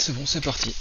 c'est bon, c'est parti.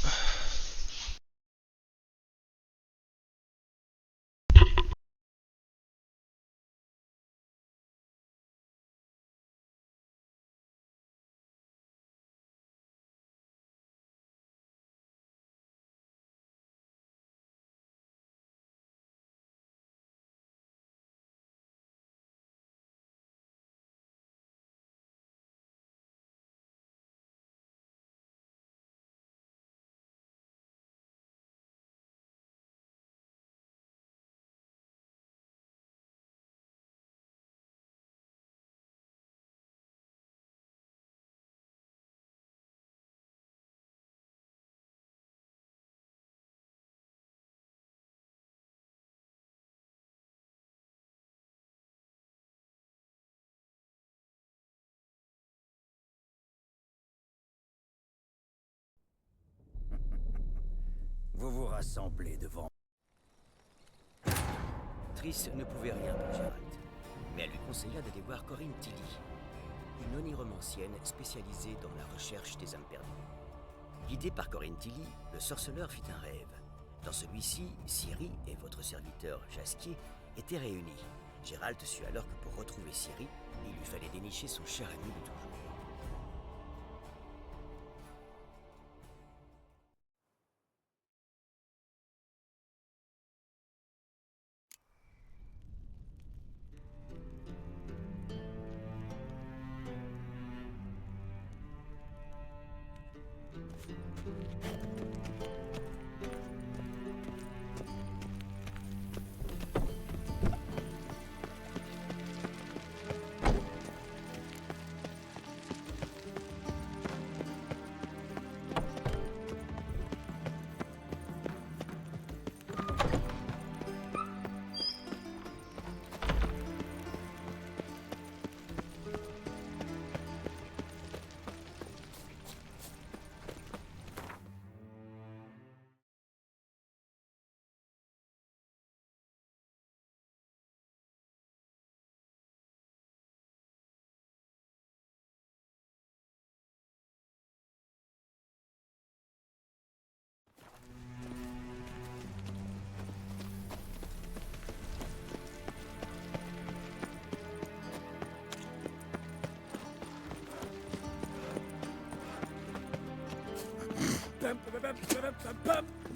Vous vous rassemblez devant... Triss ne pouvait rien pour Geralt, mais elle lui conseilla d'aller voir Corinne Tilly, une oniromancienne spécialisée dans la recherche des âmes perdues. Guidé par Corinne Tilly, le sorceleur fit un rêve. Dans celui-ci, Ciri et votre serviteur Jaskier étaient réunis. Geralt sut alors que pour retrouver Ciri, il lui fallait dénicher son cher ami de toujours.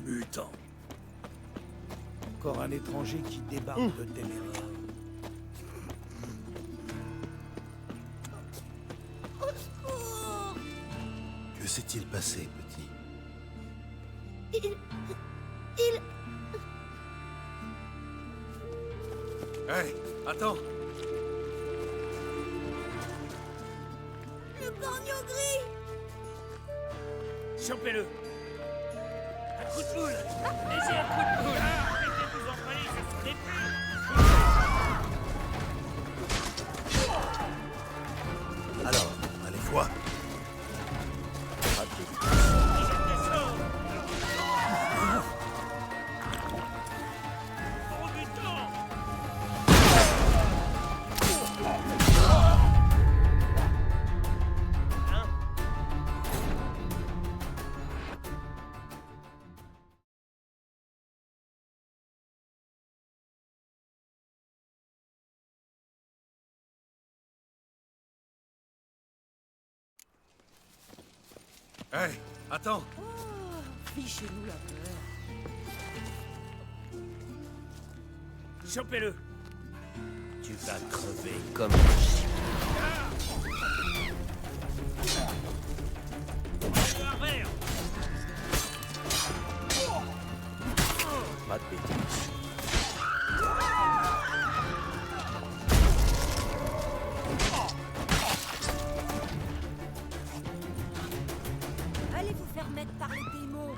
Mutant. Encore un étranger qui débarque de Téméria. Au secours! Que s'est-il passé, petit? Il... Hey, attends! Le corneau gris! Chopez-le! Un coup de boule! Laissez un coup de boule! Arrêtez de vous envoler, ça se déplie! Alors, allez, vois! Hey, attends! Oh, fichez-nous la peur. Chopez-le! Tu vas crever comme un chien. Un verre! Pas de bêtises. Allez vous faire mettre par les démons.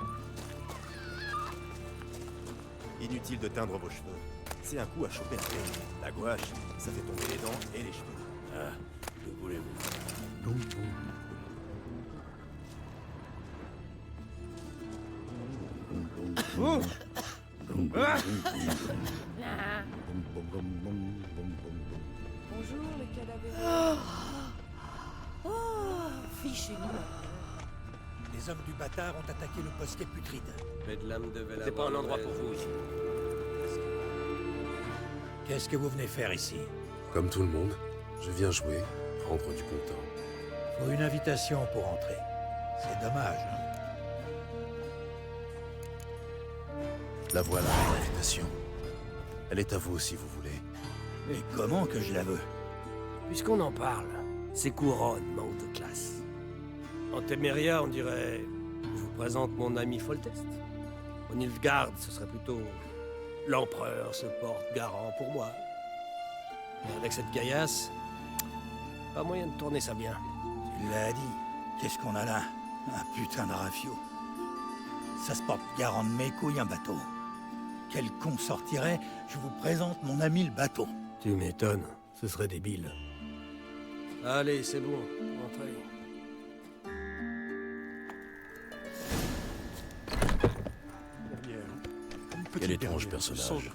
Inutile de teindre vos cheveux. C'est un coup à choper la tête. La gouache, ça fait tomber les dents et les cheveux. Ah, que voulez-vous? Bonjour les cadavres. Oh, fichez-nous la peur. Les hommes du bâtard ont attaqué le bosquet putride. Bedlam devait C'est pas un endroit pour vous ici. Qu'est-ce que vous venez faire ici? Comme tout le monde, je viens jouer, prendre du bon temps. Faut une invitation pour entrer. C'est dommage, hein? La voilà, l'invitation. Elle est à vous si vous voulez. Mais comment que je la veux? Puisqu'on en parle, ces couronnes manquent de classe. En Téméria, on dirait... Je vous présente mon ami Foltest. En Nilfgaard, ce serait plutôt... L'empereur se porte garant pour moi. Et avec cette gaillasse, pas moyen de tourner ça bien. Tu l'as dit. Qu'est-ce qu'on a là? Un putain de rafio. Ça se porte garant de mes couilles, un bateau. Quel con sortirait? Je vous présente mon ami le bateau. Tu m'étonnes, ce serait débile. Allez, c'est bon, entrez. Quel étrange personnage.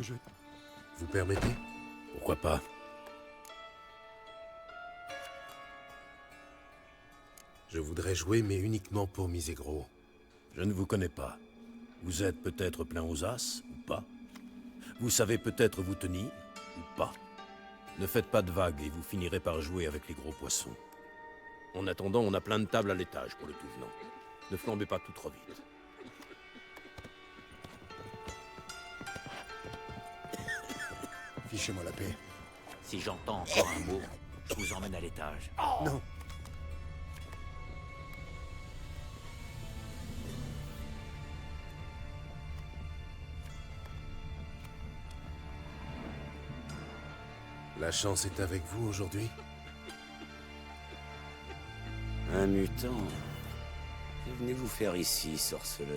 Vous permettez? Pourquoi pas? Je voudrais jouer, mais uniquement pour miser gros. Je ne vous connais pas. Vous êtes peut-être plein aux as, ou pas? Vous savez peut-être vous tenir, ou pas? Ne faites pas de vagues et vous finirez par jouer avec les gros poissons. En attendant, on a plein de tables à l'étage pour le tout venant. Ne flambez pas tout trop vite. Fichez-moi la paix. Si j'entends encore un mot, je vous emmène à l'étage. Non. La chance est avec vous aujourd'hui? Un mutant. Que venez-vous faire ici, sorceleur?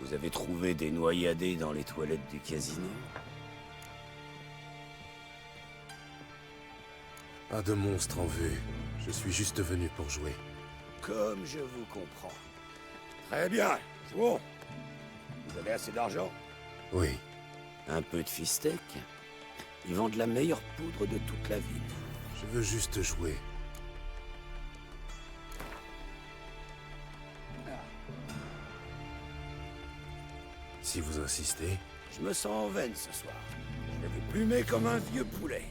Vous avez trouvé des noyadés dans les toilettes du casino? Pas de monstre en vue. Je suis juste venu pour jouer. Comme je vous comprends. Très bien, jouons. Vous avez assez d'argent? Oui. Un peu de fistec? Ils vendent la meilleure poudre de toute la ville. Je veux juste jouer. Si vous insistez. Je me sens en veine ce soir. Je vais vous plumer comme un vieux poulet.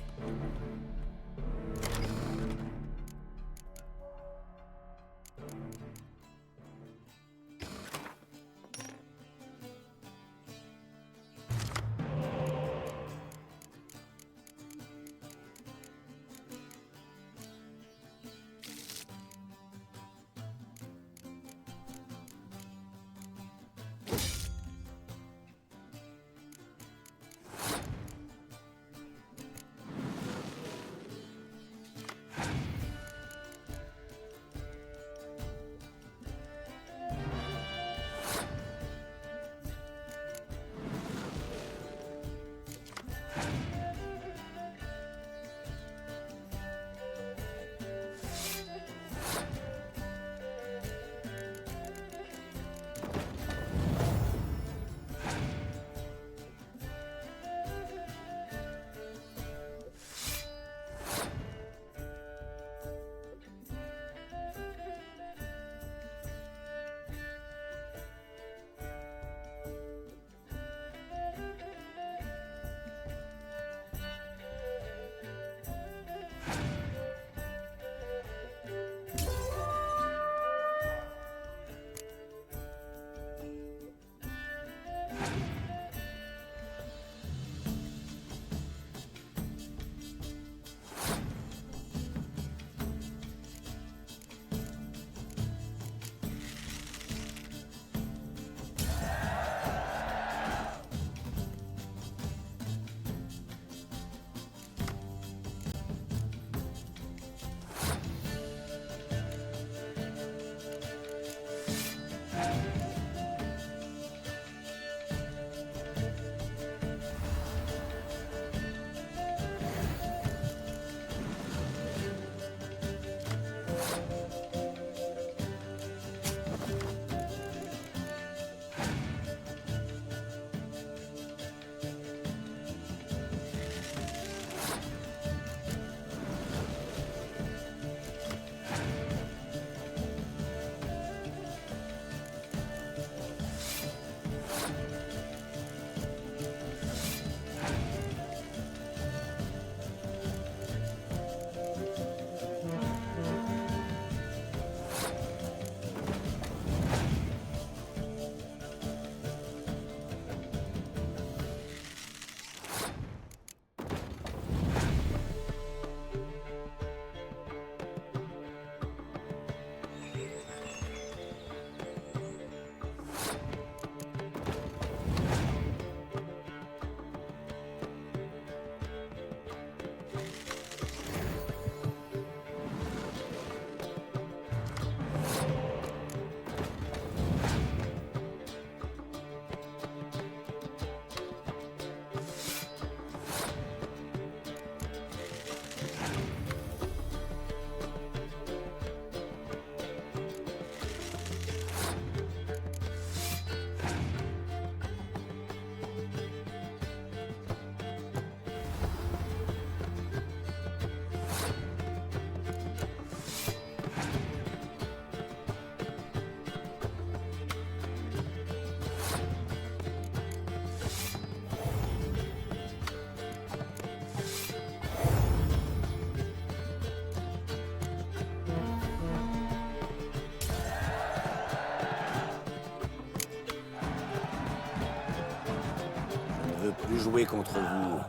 pu jouer contre vous.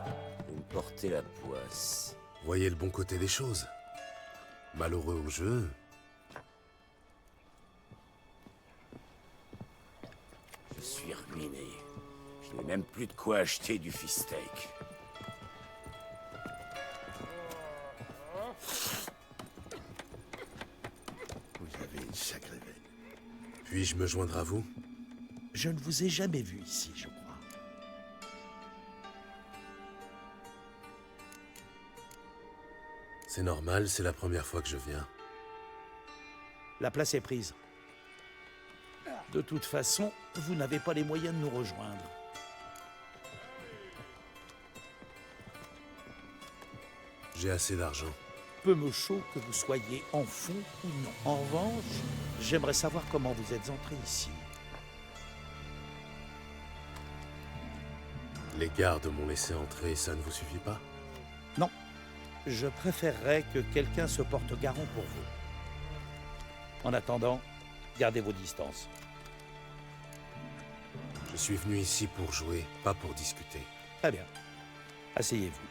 Vous me portez la poisse. Voyez le bon côté des choses. Malheureux au jeu. Je suis ruiné. Je n'ai même plus de quoi acheter du steak. Vous avez une sacrée veine. Puis-je me joindre à vous? Je ne vous ai jamais vu ici, je crois. C'est normal, c'est la première fois que je viens. La place est prise. De toute façon, vous n'avez pas les moyens de nous rejoindre. J'ai assez d'argent. Peu me chaud que vous soyez en fond ou non. En revanche, j'aimerais savoir comment vous êtes entré ici. Les gardes m'ont laissé entrer, ça ne vous suffit pas? Non, je préférerais que quelqu'un se porte garant pour vous. En attendant, gardez vos distances. Je suis venu ici pour jouer, pas pour discuter. Très bien. Asseyez-vous.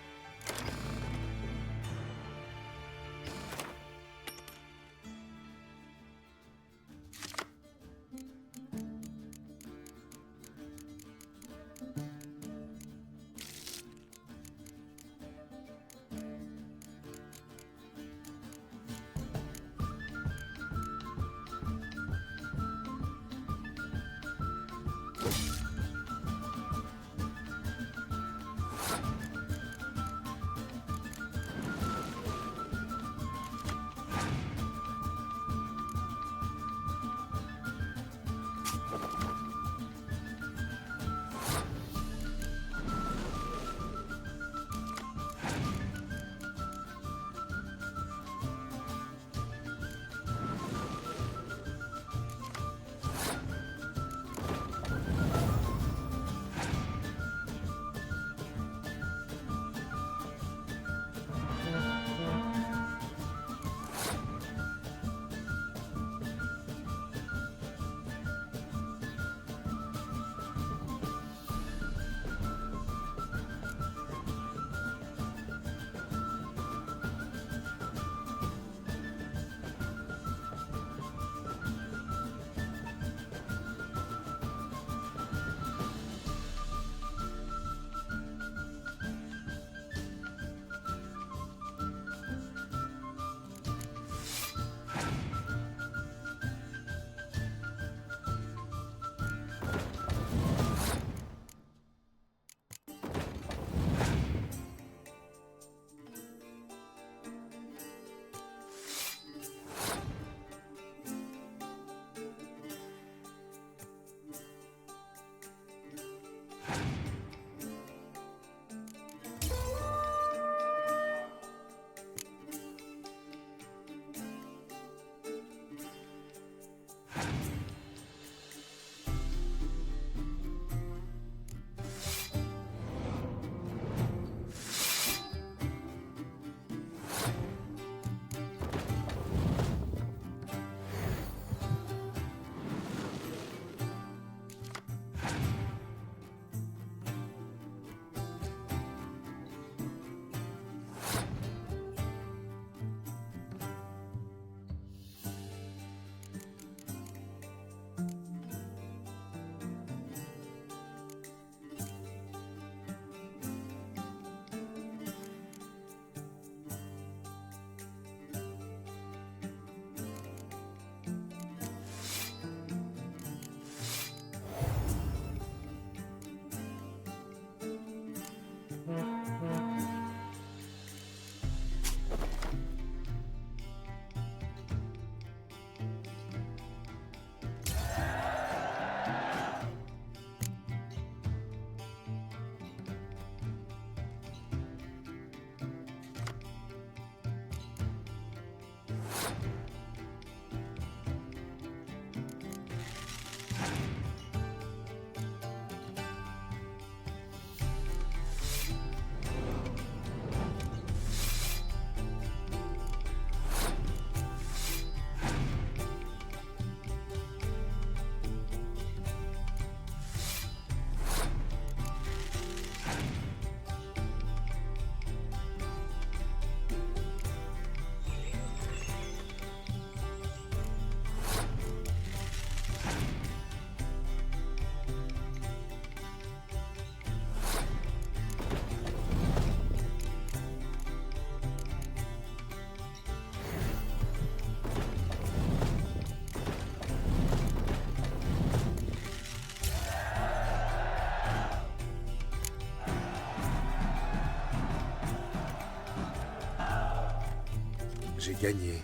gagné.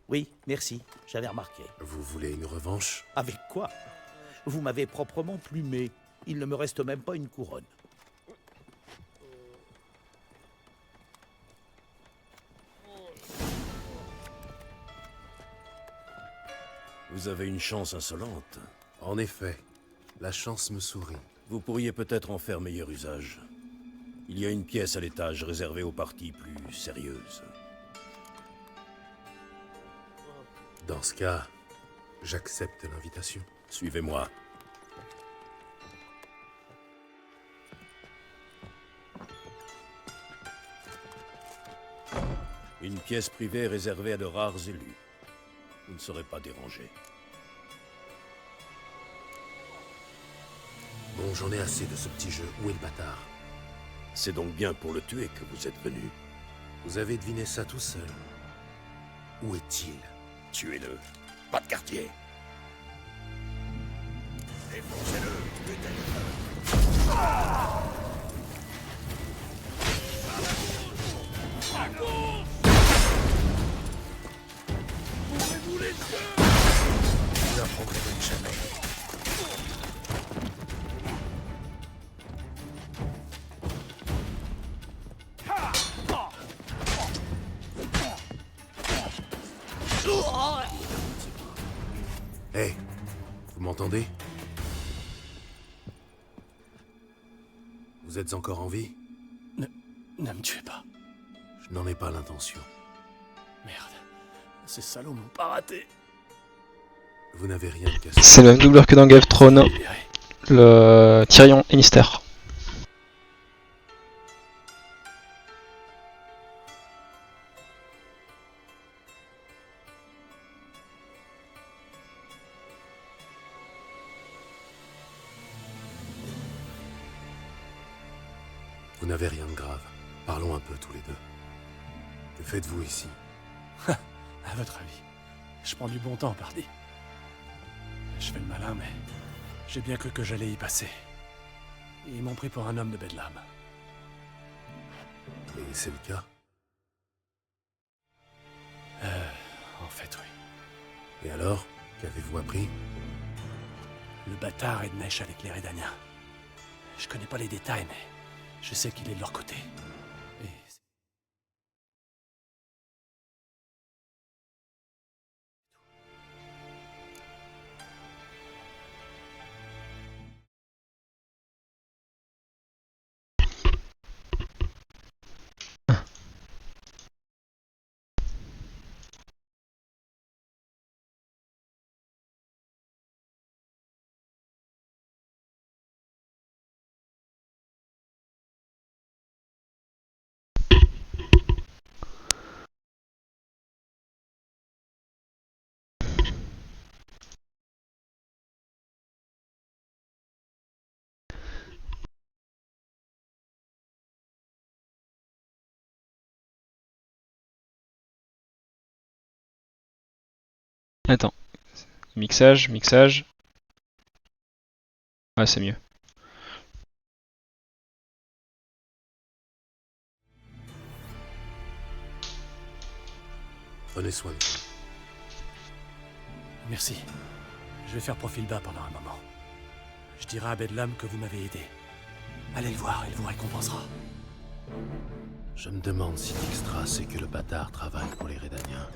Oui, merci, j'avais remarqué. Vous voulez une revanche? Avec quoi? Vous m'avez proprement plumé. Il ne me reste même pas une couronne. Vous avez une chance insolente. En effet, la chance me sourit. Vous pourriez peut-être en faire meilleur usage. Il y a une pièce à l'étage réservée aux parties plus sérieuses. Dans ce cas, j'accepte l'invitation. Suivez-moi. Une pièce privée réservée à de rares élus. Vous ne serez pas dérangé. Bon, j'en ai assez de ce petit jeu. Où est le bâtard? C'est donc bien pour le tuer que vous êtes venu. Vous avez deviné ça tout seul. Où est-il? Tuez-le. Pas de quartier. Défoncez-le, Vous apprendrez de jamais. Hey, vous m'entendez? Vous êtes encore en vie? Ne me tuez pas. Je n'en ai pas l'intention. Merde. Ces salauds m'ont pas raté. Vous n'avez rien de cassé. C'est le même doubleur que dans Game of Thrones, le Tyrion Lannister. Vous n'avez rien de grave. Parlons un peu tous les deux. Que faites-vous ici? À votre avis, je prends du bon temps, pardi. Je fais le malin, mais j'ai bien cru que j'allais y passer. Et ils m'ont pris pour un homme de Bedlam. Et c'est le cas? En fait, oui. Et alors? Qu'avez-vous appris? Le bâtard est de mèche avec les Redaniens. Je connais pas les détails, mais je sais qu'il est de leur côté. Et Attends. Mixage, mixage. Ouais, c'est mieux. Prenez soin de vous. merci. Je vais faire profil bas pendant un moment. Je dirai à Bedlam que vous m'avez aidé. Allez le voir, il vous récompensera. Je me demande si Dijkstra sait que le bâtard travaille pour les Redaniens.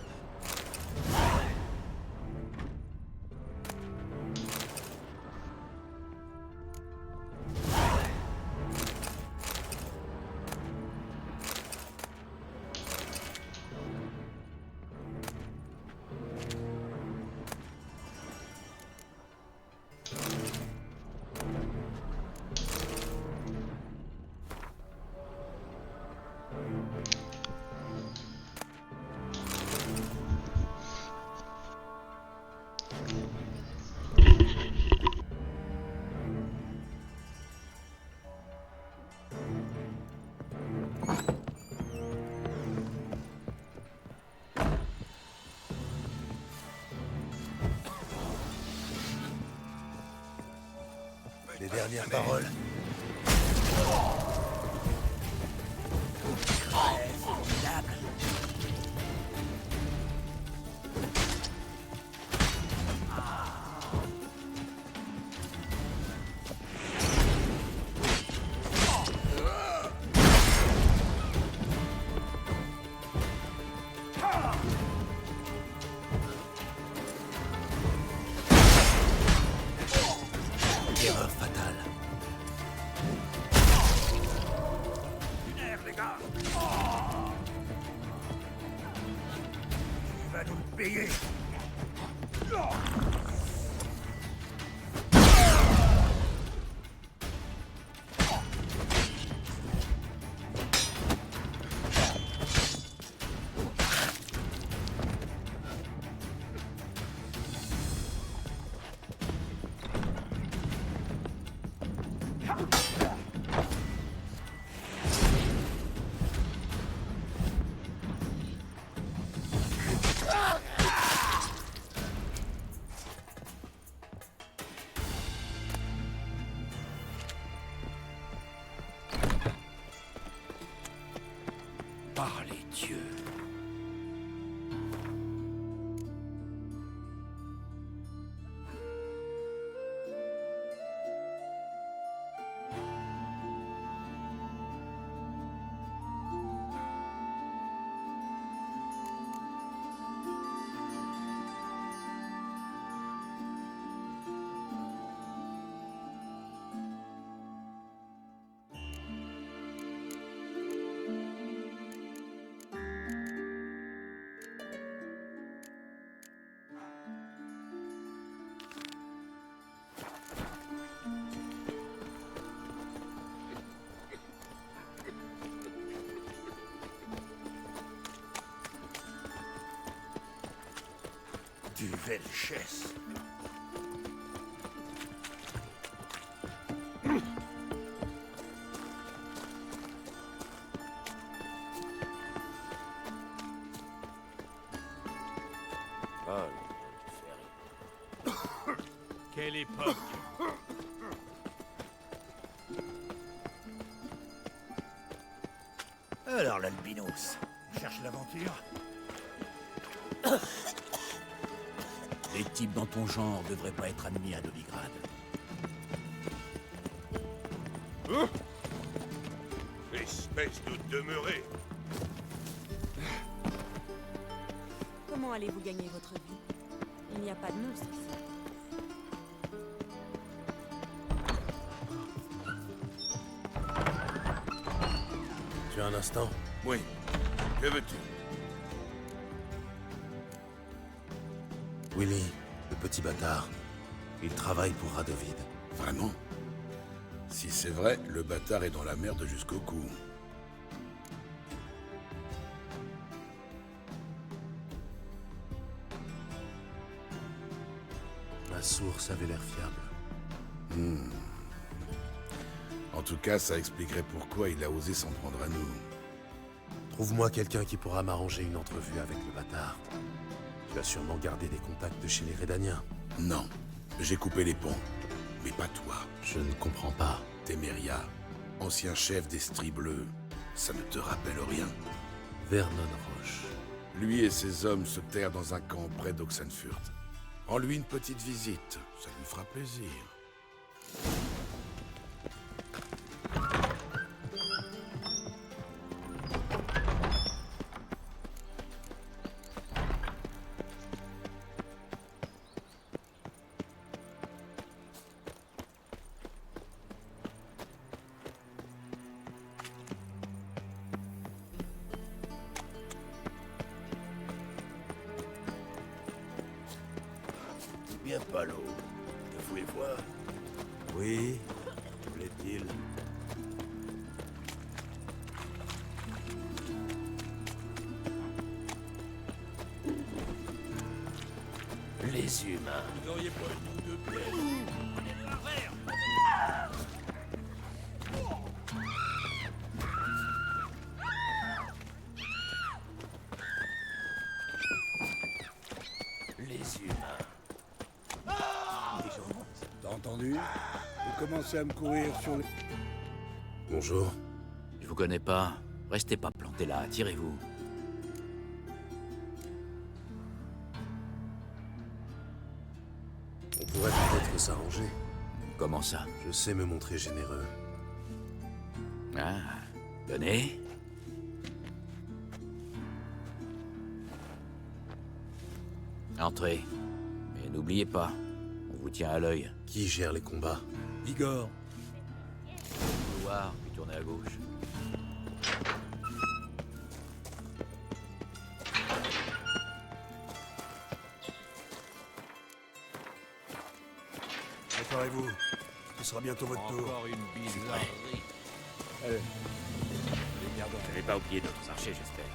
Les dernières paroles. Erreur fatale. Lunaire, les gars. Tu vas nous le payer. Par les dieux. Du Velchès. Quelle époque! Alors, l'albinos, on cherche l'aventure? Les types dans ton genre devraient pas être admis à Novigrad. Espèce de demeuré! Comment allez-vous gagner votre vie? Il n'y a pas de monstre ici. Tu as un instant? Oui. Que veux-tu? Willy, le petit bâtard. Il travaille pour Radovid. Vraiment? Si c'est vrai, le bâtard est dans la merde jusqu'au cou. La source avait l'air fiable. En tout cas, ça expliquerait pourquoi il a osé s'en prendre à nous. Trouve-moi quelqu'un qui pourra m'arranger une entrevue avec le bâtard. Tu as sûrement gardé des contacts chez les Rédaniens. Non. J'ai coupé les ponts. Mais pas toi. Je ne comprends pas. Temeria, ancien chef des Stries Bleus. Ça ne te rappelle rien? Vernon Roche. Lui et ses hommes se terrent dans un camp près d'Oxenfurt. Rends-lui une petite visite. Ça lui fera plaisir. Bien pas l'eau. Te fouillez voir? Oui, plaît-il? Les humains. Vous auriez pas une ou deux pièces? Les humains. T'as entendu? Vous commencez à me courir sur le... Bonjour. Je vous connais pas. Restez pas plantés là, tirez-vous. On pourrait peut-être s'arranger. Comment ça? Je sais me montrer généreux. Ah, donnez. Entrez. Mais n'oubliez pas, on vous tient à l'œil. Qui gère les combats? Igor. Couloir, puis tournez à gauche. Préparez-vous. Ce sera bientôt votre tour. Encore une bizarrerie. Allez. Vous n'avez pas oublié notre archer, j'espère.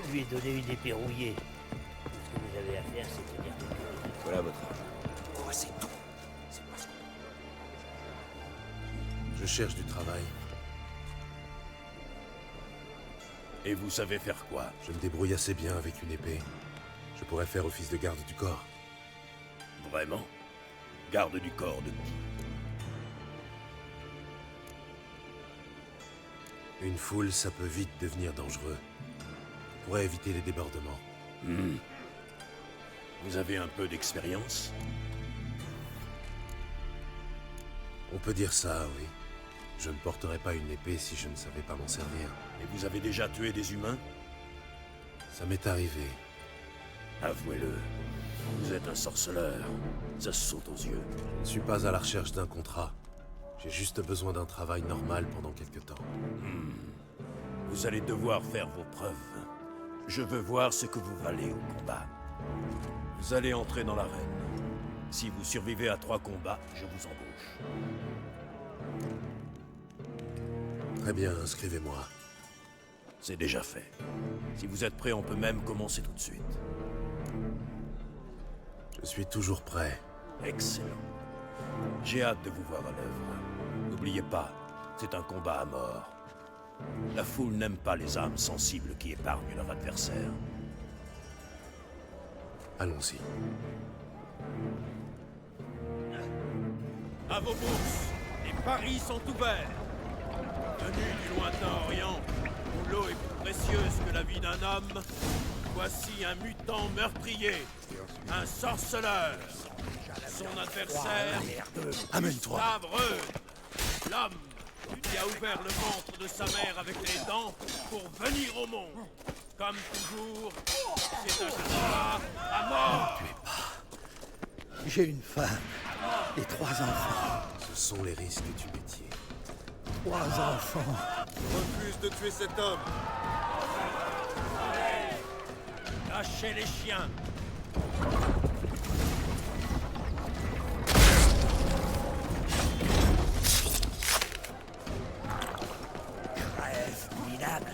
Je lui ai donné une épée rouillée. Tout ce que vous avez à faire, c'est de dire que... Voilà votre argent. Oh, c'est tout. C'est pas ce Je cherche du travail. Et vous savez faire quoi? Je me débrouille assez bien avec une épée. Je pourrais faire office de garde du corps. Vraiment? Garde du corps de qui? Une foule, ça peut vite devenir dangereux. On pourrait éviter les débordements. Vous avez un peu d'expérience? On peut dire ça, oui. Je ne porterais pas une épée si je ne savais pas m'en servir. Et vous avez déjà tué des humains? Ça m'est arrivé. Avouez-le, vous êtes un sorceleur. Ça saute aux yeux. Je ne suis pas à la recherche d'un contrat. J'ai juste besoin d'un travail normal pendant quelque temps. Vous allez devoir faire vos preuves. Je veux voir ce que vous valez au combat. Vous allez entrer dans l'arène. Si vous survivez à 3 combats, je vous embauche. Très bien, inscrivez-moi. C'est déjà fait. Si vous êtes prêt, on peut même commencer tout de suite. Je suis toujours prêt. Excellent. J'ai hâte de vous voir à l'œuvre. N'oubliez pas, c'est un combat à mort. La foule n'aime pas les âmes sensibles qui épargnent leur adversaire. Allons-y. À vos bourses, les paris sont ouverts. Venu du lointain Orient, où l'eau est plus précieuse que la vie d'un homme, voici un mutant meurtrier, un sorceleur. Son adversaire, Amène-toi. Stavreux, l'homme qui a ouvert le ventre de sa mère avec les dents pour venir au monde. Comme toujours, c'est un combat à mort. J'ai une femme et 3 enfants. Ce sont les risques du métier. 3 enfants. Refuse de tuer cet homme. Lâchez les chiens. Crève, minable.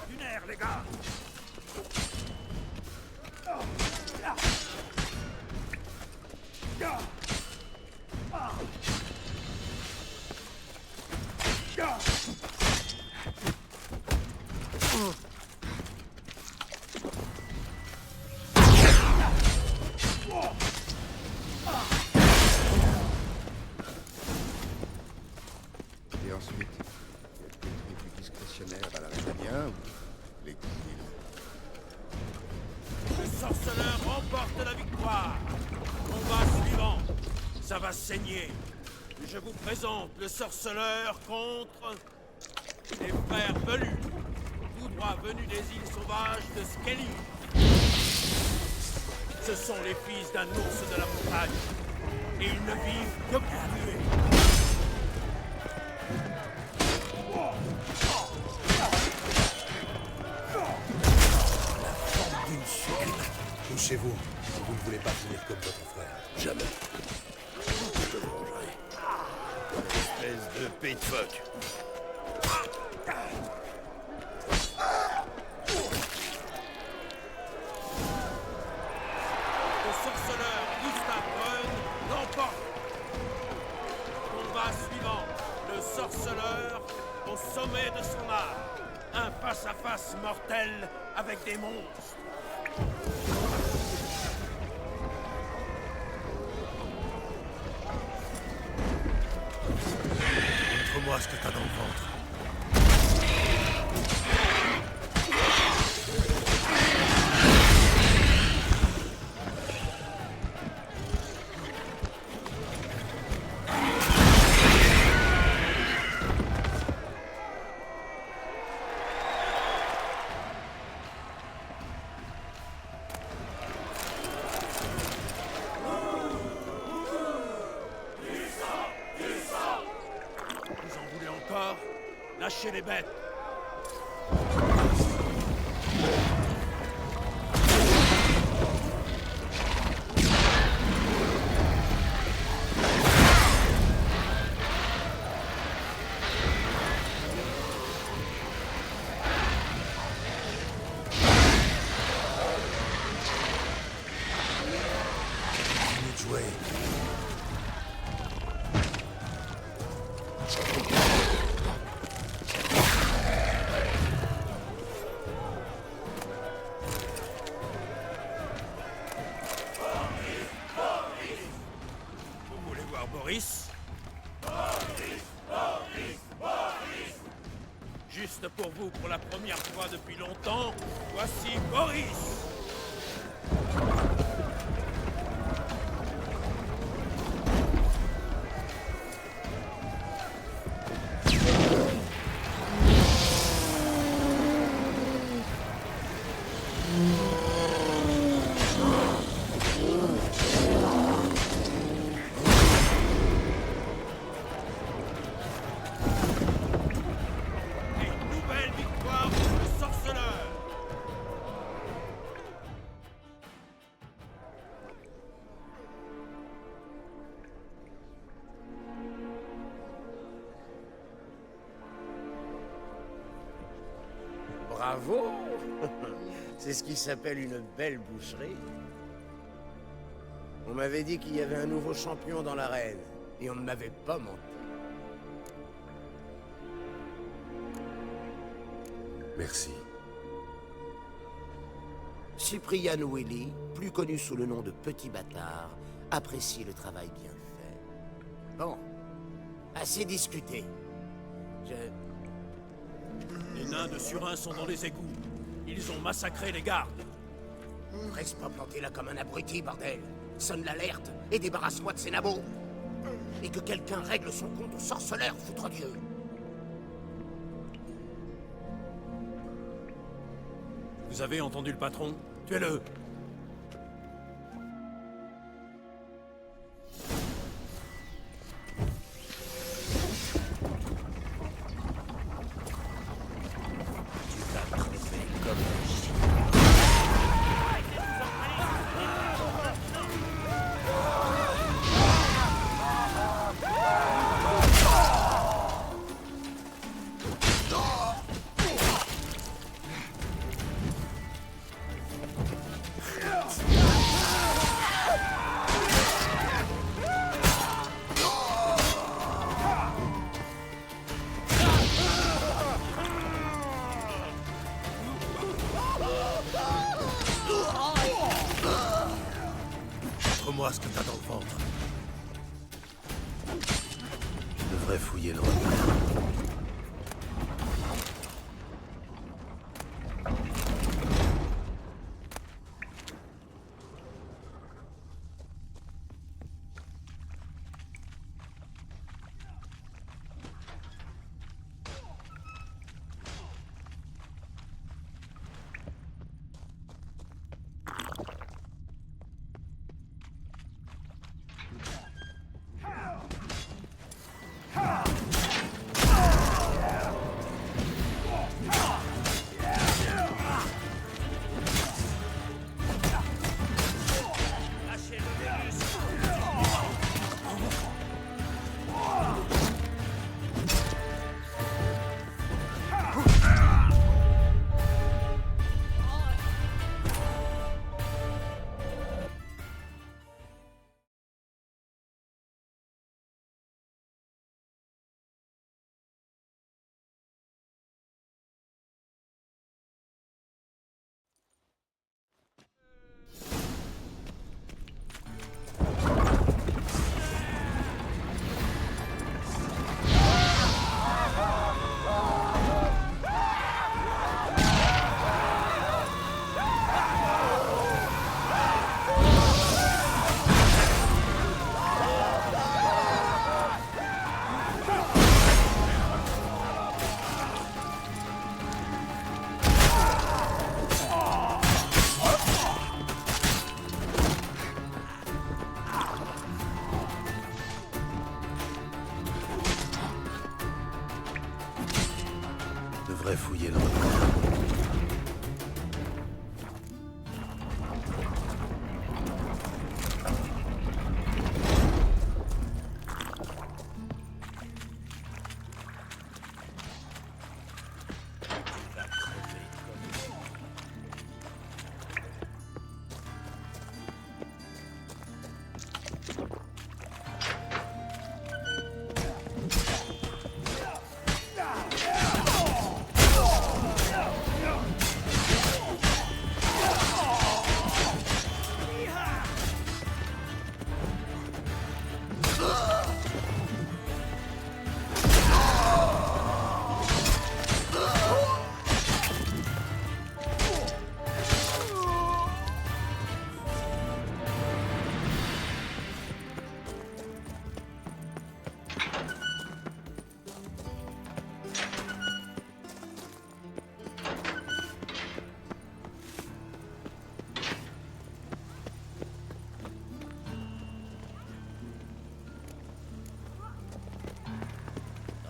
Du nerf, les gars. Et ensuite, quelques tribus discrétionnaires à la Rédania ou l'exil. Le sorceleur remporte la victoire. Combat suivant. Ça va saigner. Je vous présente le sorceleur contre les frères velus, tout droit venus des îles sauvages de Skelly. Ce sont les fils d'un ours de la montagne. Et ils ne vivent que pour tuer. Couchez-vous, si vous ne voulez pas finir comme votre frère. Jamais. Je te vengerai. Espèce de pit-fuck. Le sorceleur Gustav Brun l'emporte. Combat suivant. Le sorceleur au sommet de son art. Un face-à-face mortel avec des monstres. Montre-moi ce que t'as dans le ventre. lâcher les bêtes. Boris. Juste pour vous, pour la première fois depuis longtemps, voici Boris. Bravo! C'est ce qui s'appelle une belle boucherie. On m'avait dit qu'il y avait un nouveau champion dans l'arène, et on ne m'avait pas menti. Merci. Cyprian Willy, plus connu sous le nom de Petit Bâtard, apprécie le travail bien fait. Bon, assez discuté. Les nains de Surin sont dans les égouts. Ils ont massacré les gardes. Reste pas planté là comme un abruti, bordel. Sonne l'alerte et débarrasse-moi de ces nabots. Et que quelqu'un règle son compte au sorceleur, foutre Dieu. Vous avez entendu le patron? Tuez-le! Montre-moi ce que t'as dans le ventre. Je devrais fouiller le repas. devrais fouiller le recoin.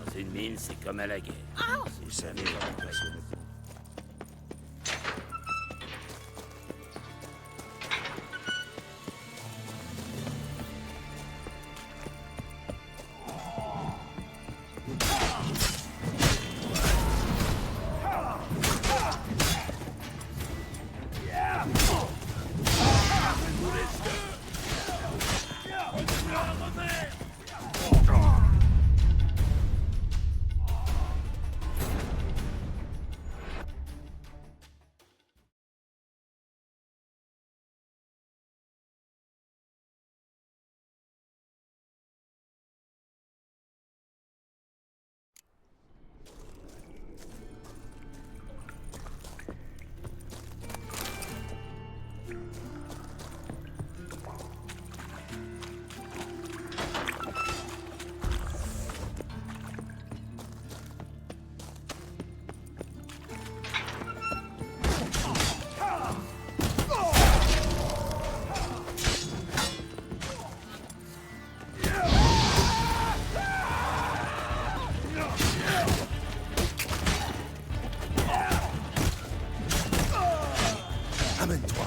Dans une mine, c'est comme à la guerre. Vous savez, Amène-toi.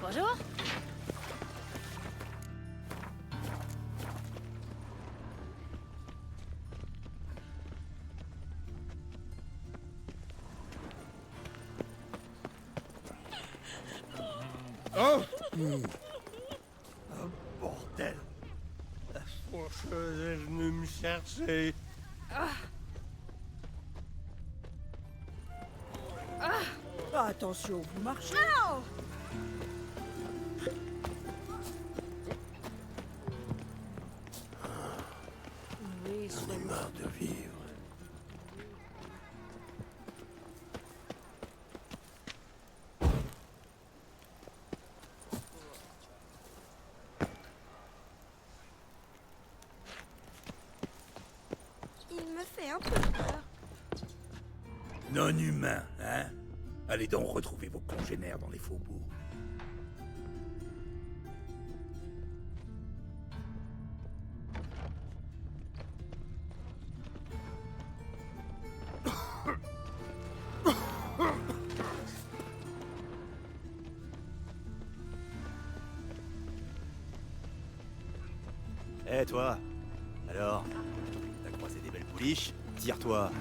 Bonjour. Oh, oh bordel. La faucheuse est venue me chercher. Attention, vous marchez. J'en ai marre de vivre. fait un peu peur. Non-humain, hein? Allez donc retrouver vos congénères dans les faubourgs. Eh toi. Alors, t'as croisé des belles pouliches? Tire-toi.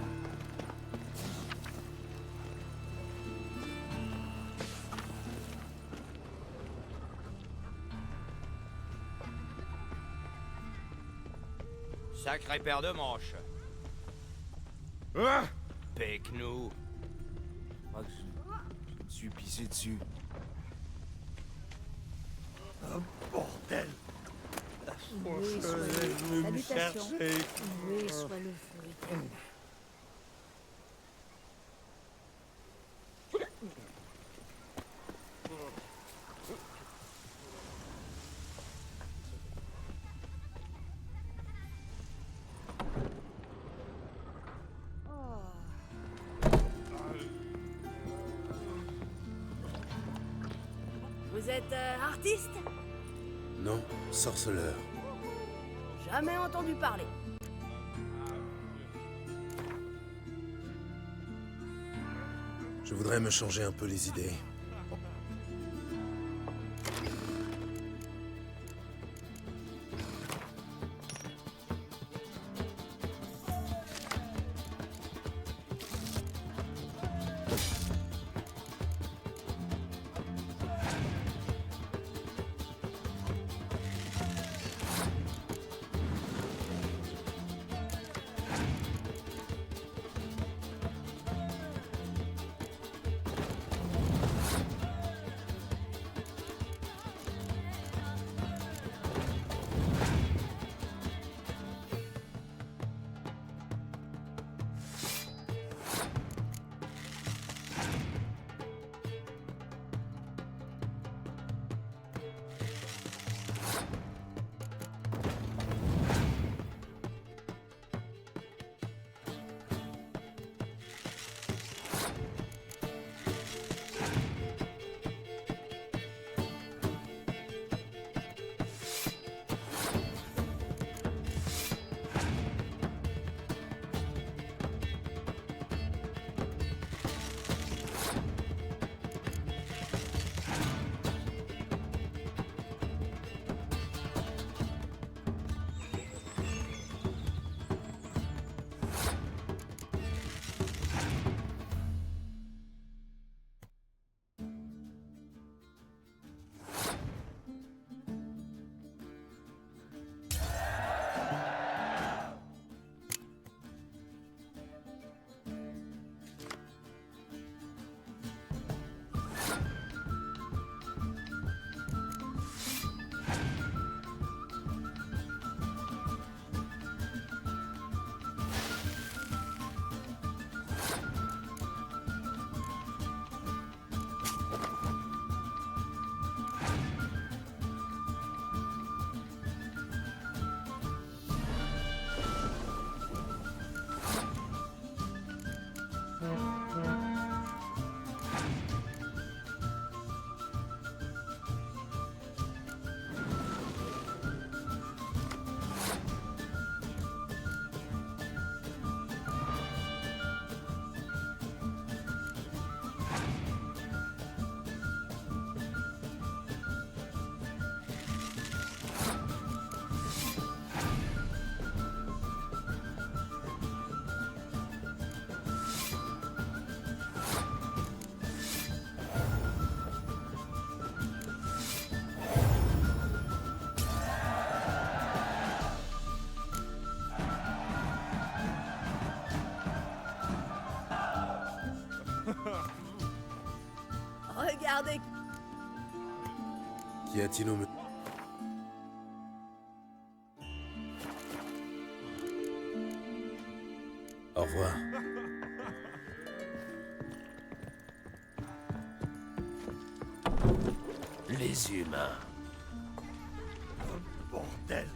Sacré paire de manches. Pique-nous. Je crois que je me suis pissé dessus. Oh, bordel! Oui, soit le... Salutations. Oui, soit le feu. Vous êtes artiste? Non, sorceleur. Jamais entendu parler. Je voudrais me changer un peu les idées. Regardez. Qu'y a-t-il au... Au revoir. Les humains. Bordel!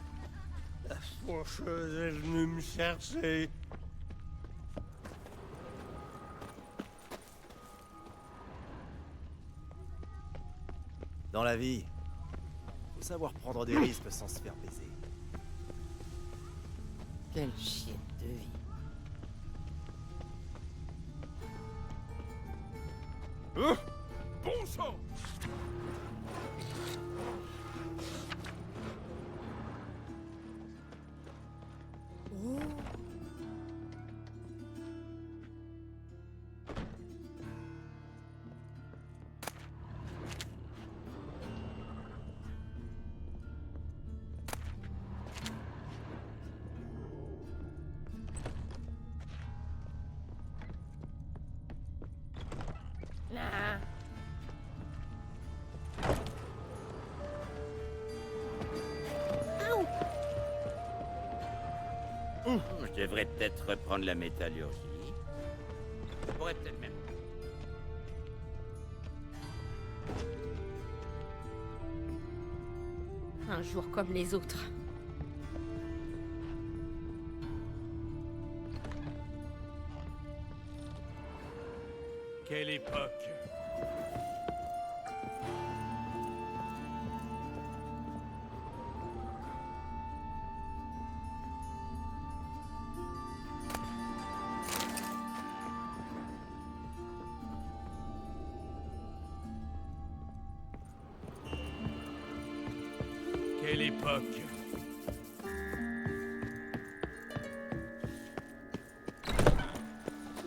La faucheuse est venue me chercher. Dans la vie, faut savoir prendre des risques sans se faire baiser. Quelle chienne de vie. Bon sang! Oh. Nah. Je devrais peut-être reprendre la métallurgie. Je pourrais peut-être même. Un jour comme les autres. Quelle époque! Quelle époque!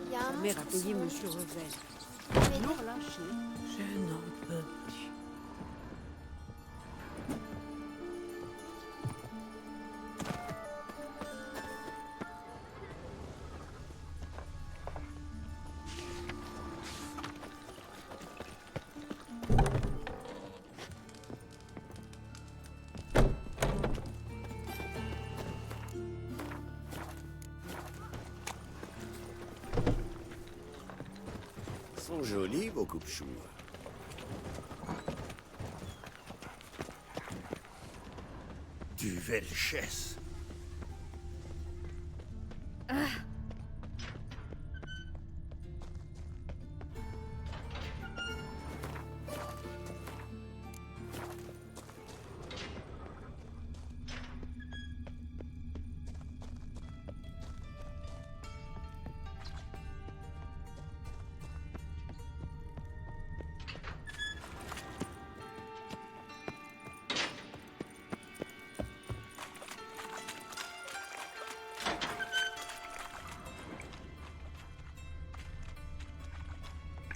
Il y a un mère a payé Monsieur Revel. Mais non, lâché. Je n'en peux plus. Sont jolis, vos coupe-choux. Du Velchès.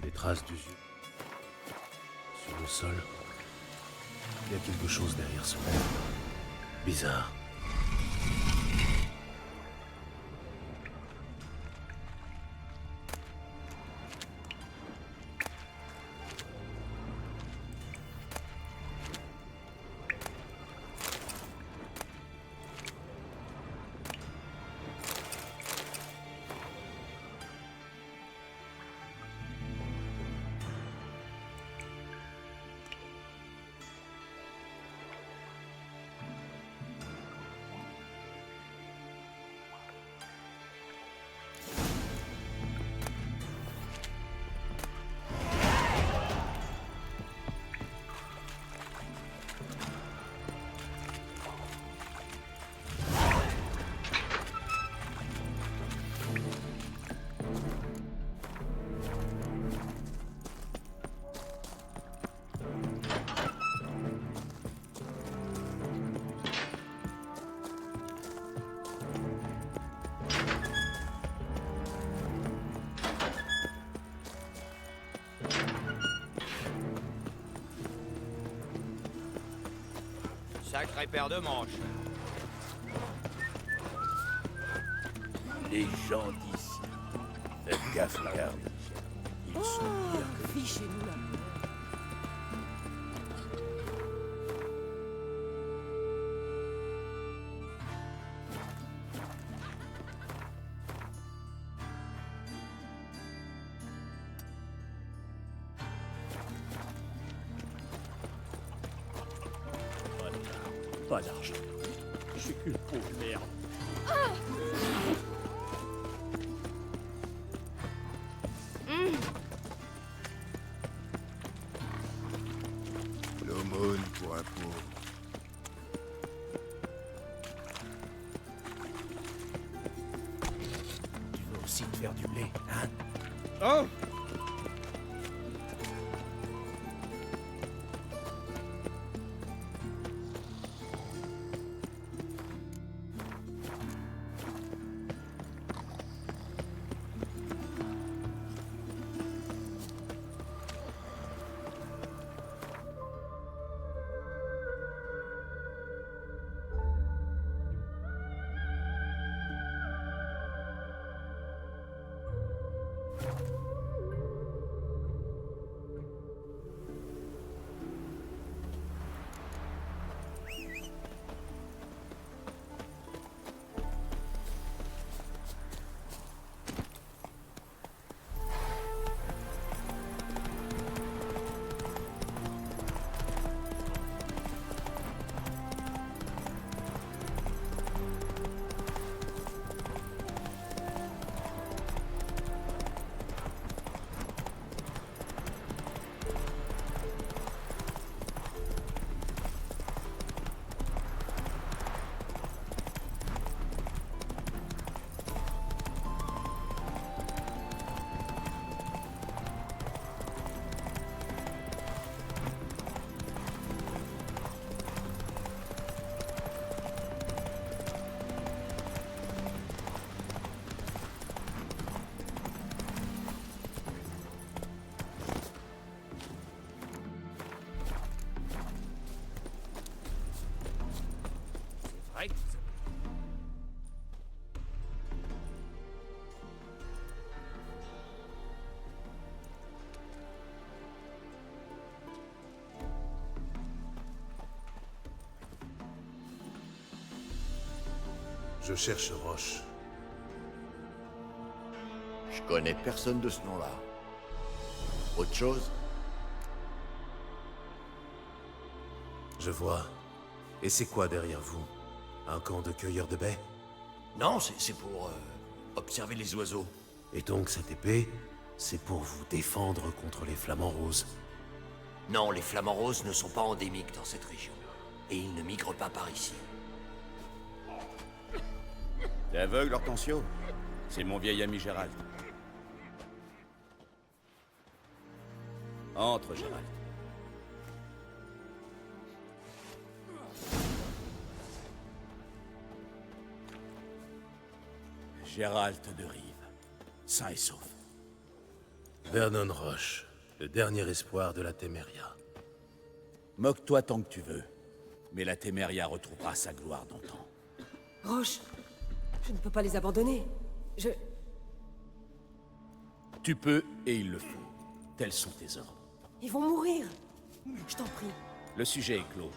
Des traces d'usure. Sur le sol. Il y a quelque chose derrière ce mur. Bizarre. Sacré paire de manches. Les gens d'ici. Faites gaffe, regarde. Ils sont pires que... Fichez-nous la mort. Pas d'argent. J'ai qu'une pauvre merde. L'eau Tu veux aussi te faire du blé, hein? Oh! Ouais, c'est- Je cherche Roche. Je connais personne de ce nom-là. Autre chose? Je vois. Et c'est quoi derrière vous? Un camp de cueilleurs de baies? Non, c'est pour observer les oiseaux. Et donc cette épée, c'est pour vous défendre contre les flamants roses? Non, les flamants roses ne sont pas endémiques dans cette région. Et ils ne migrent pas par ici. T'es aveugle, Hortensio? C'est mon vieil ami Gérald. Entre, Gérald. Gérald de Rive, sain et sauf. Vernon Roche, le dernier espoir de la Téméria. Moque-toi tant que tu veux, mais la Téméria retrouvera sa gloire d'antan. Roche, je ne peux pas les abandonner. Tu peux et il le faut. Tels sont tes ordres. Ils vont mourir. Je t'en prie. Le sujet est clos.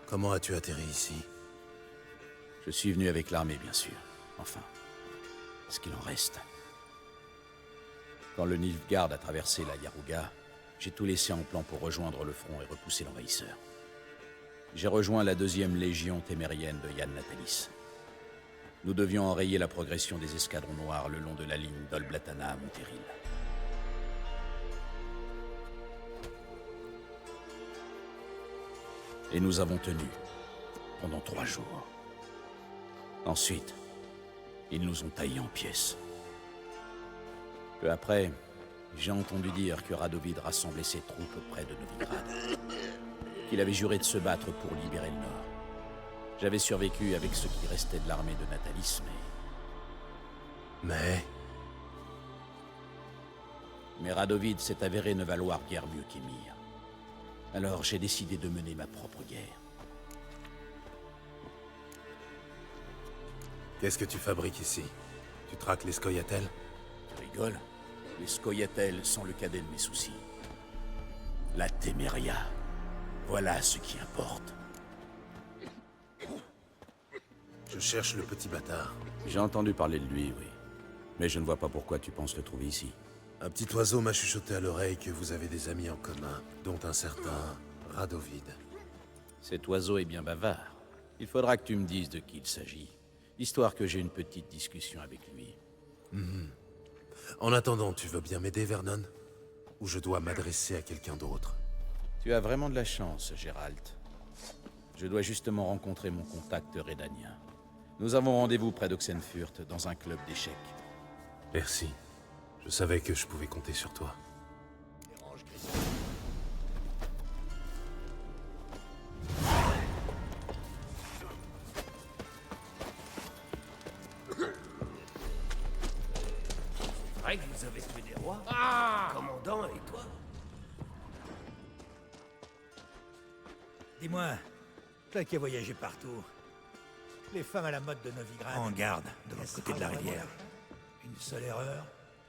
Comment as-tu atterri ici? Je suis venu avec l'armée, bien sûr. Enfin, ce qu'il en reste. Quand le Nilfgaard a traversé la Yaruga, j'ai tout laissé en plan pour rejoindre le front et repousser l'envahisseur. J'ai rejoint la 2e légion témérienne de Yann Natalis. Nous devions enrayer la progression des escadrons noirs le long de la ligne d'Olblatana à Monteril. Et nous avons tenu pendant 3 jours. Ensuite, ils nous ont taillés en pièces. Peu après, j'ai entendu dire que Radovid rassemblait ses troupes près de Novigrad. Qu'il avait juré de se battre pour libérer le Nord. J'avais survécu avec ce qui restait de l'armée de Natalis, Mais Radovid s'est avéré ne valoir guère mieux qu'Émir. Alors j'ai décidé de mener ma propre guerre. Qu'est-ce que tu fabriques ici? Tu traques les Scoia'tael? Tu rigoles? Les Scoia'tael sont le cadet de mes soucis. La Téméria. Voilà ce qui importe. Je cherche le petit bâtard. J'ai entendu parler de lui, oui. Mais je ne vois pas pourquoi tu penses le trouver ici. Un petit oiseau m'a chuchoté à l'oreille que vous avez des amis en commun, dont un certain Radovid. Cet oiseau est bien bavard. Il faudra que tu me dises de qui il s'agit, histoire que j'ai une petite discussion avec lui. En attendant, tu veux bien m'aider, Vernon? Ou je dois m'adresser à quelqu'un d'autre? Tu as vraiment de la chance, Gérald. Je dois justement rencontrer mon contact rédanien. Nous avons rendez-vous près d'Oxenfurt, dans un club d'échecs. Merci. Je savais que je pouvais compter sur toi. C'est vrai que vous avez tué des rois? Commandant, et toi? Dis-moi, toi qui as voyagé partout, les femmes à la mode de Novigrad... En garde, de l'autre côté de la rivière. Une seule erreur,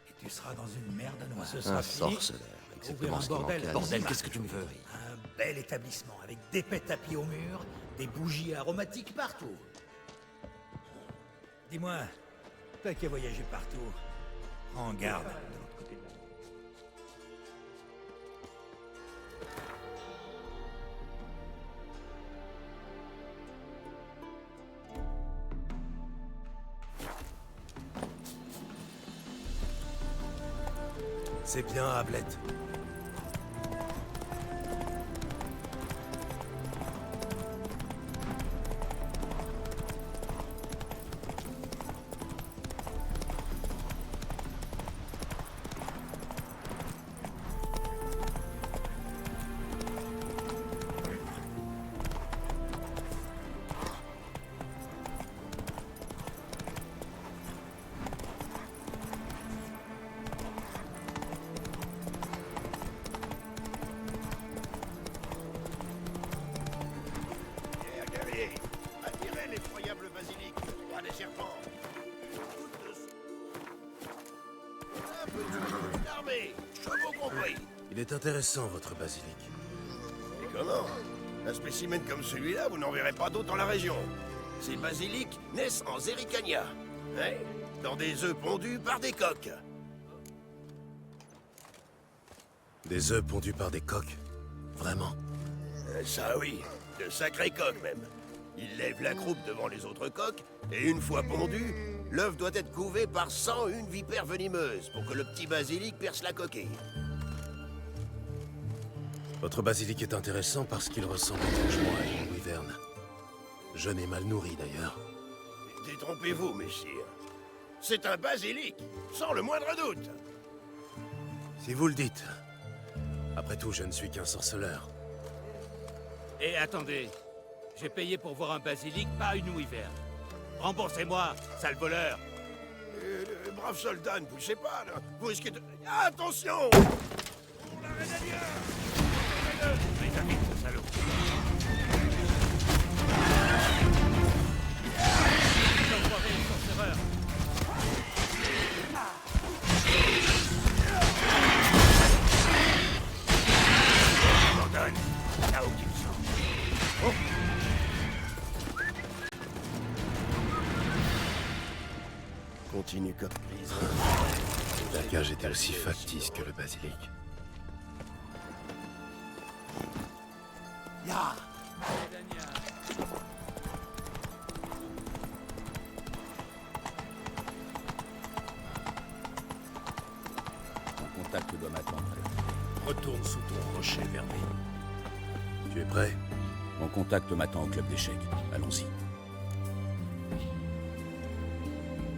et tu seras dans une merde noire. Ce sera fini. Sorceleur, Ouvrir exactement un ce qui bordel. manquait. Bordel, Qu'est-ce que tu me veux? Un bel établissement, avec d'épais tapis au mur, des bougies aromatiques partout. Dis-moi, toi qui as voyagé partout, en garde, de l'autre côté de la rivière. C'est bien, Hamlet. Admirez l'effroyable basilic, le roi des serpents. Un petit armée, chevaux compris. Il est intéressant, votre basilic. Et comment? Un spécimen comme celui-là, vous n'en verrez pas d'autres dans la région. Ces basilics naissent en Zerrikania, hein, dans des œufs pondus par des coqs. Des œufs pondus par des coqs? Vraiment? Ça oui, de sacrés coqs même. Ils lèvent la croupe devant les autres coqs, et une fois pondu, l'œuf doit être couvé par 101 vipères venimeuses pour que le petit basilic perce la coquille. Votre basilic est intéressant parce qu'il ressemble étrangement à une wyverne. Jeune et mal nourri, d'ailleurs. Détrompez-vous, messire. C'est un basilic, sans le moindre doute. Si vous le dites. Après tout, je ne suis qu'un sorceleur. Et attendez, j'ai payé pour voir un basilic, pas une wyverne. Remboursez-moi, sale voleur. Brave soldat, ne poussez pas, là. Vous risquez de... Attention! Pour la Rédania! Mais vite, ce salaud. L'enfoiré, sorcereur. Abandonne, là où tu me sens. Oh! Continue comme prise. La cage était aussi factice que le basilic. Ya! Ton contact doit m'attendre. Retourne sous ton rocher, Vernet. Tu es prêt? Mon contact m'attend au club d'échecs. Allons-y.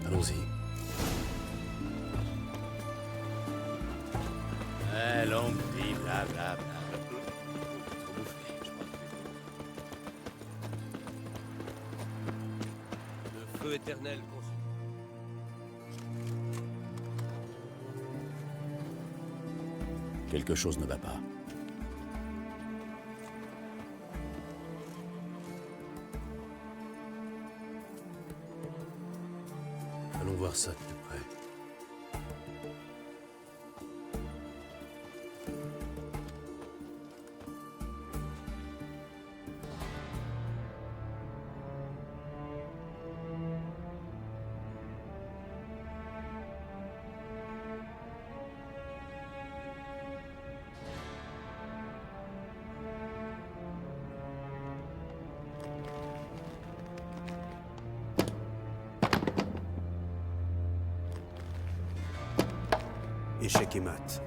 Allons-y. Longue vie, blablabla. Le feu éternel consume. Quelque chose ne va pas. Allons voir ça de plus près. échecs et maths.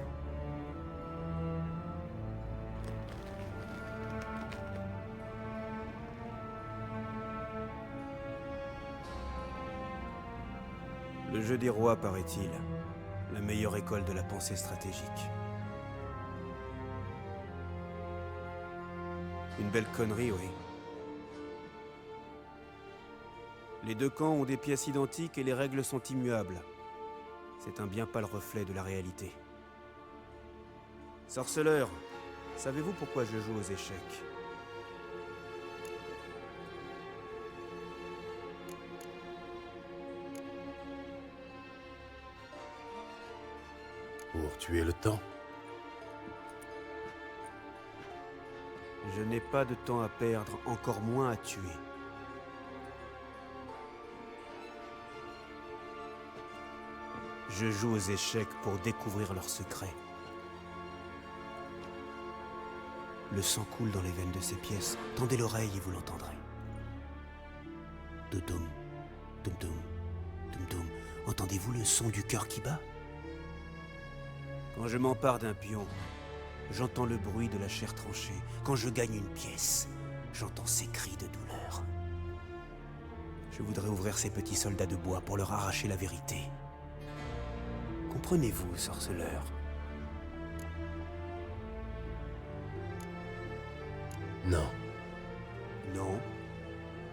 Le jeu des rois, paraît-il, la meilleure école de la pensée stratégique. Une belle connerie, oui. Les deux camps ont des pièces identiques et les règles sont immuables. C'est un bien pâle reflet de la réalité. Sorceleur, savez-vous pourquoi je joue aux échecs? Pour tuer le temps. Je n'ai pas de temps à perdre, encore moins à tuer. Je joue aux échecs pour découvrir leurs secrets. Le sang coule dans les veines de ces pièces. Tendez l'oreille et vous l'entendrez. Doudoum, doum-doum, doum-doum. Entendez-vous le son du cœur qui bat? Quand je m'empare d'un pion, j'entends le bruit de la chair tranchée. Quand je gagne une pièce, j'entends ces cris de douleur. Je voudrais ouvrir ces petits soldats de bois pour leur arracher la vérité. Comprenez-vous, sorceleur? Non. Non,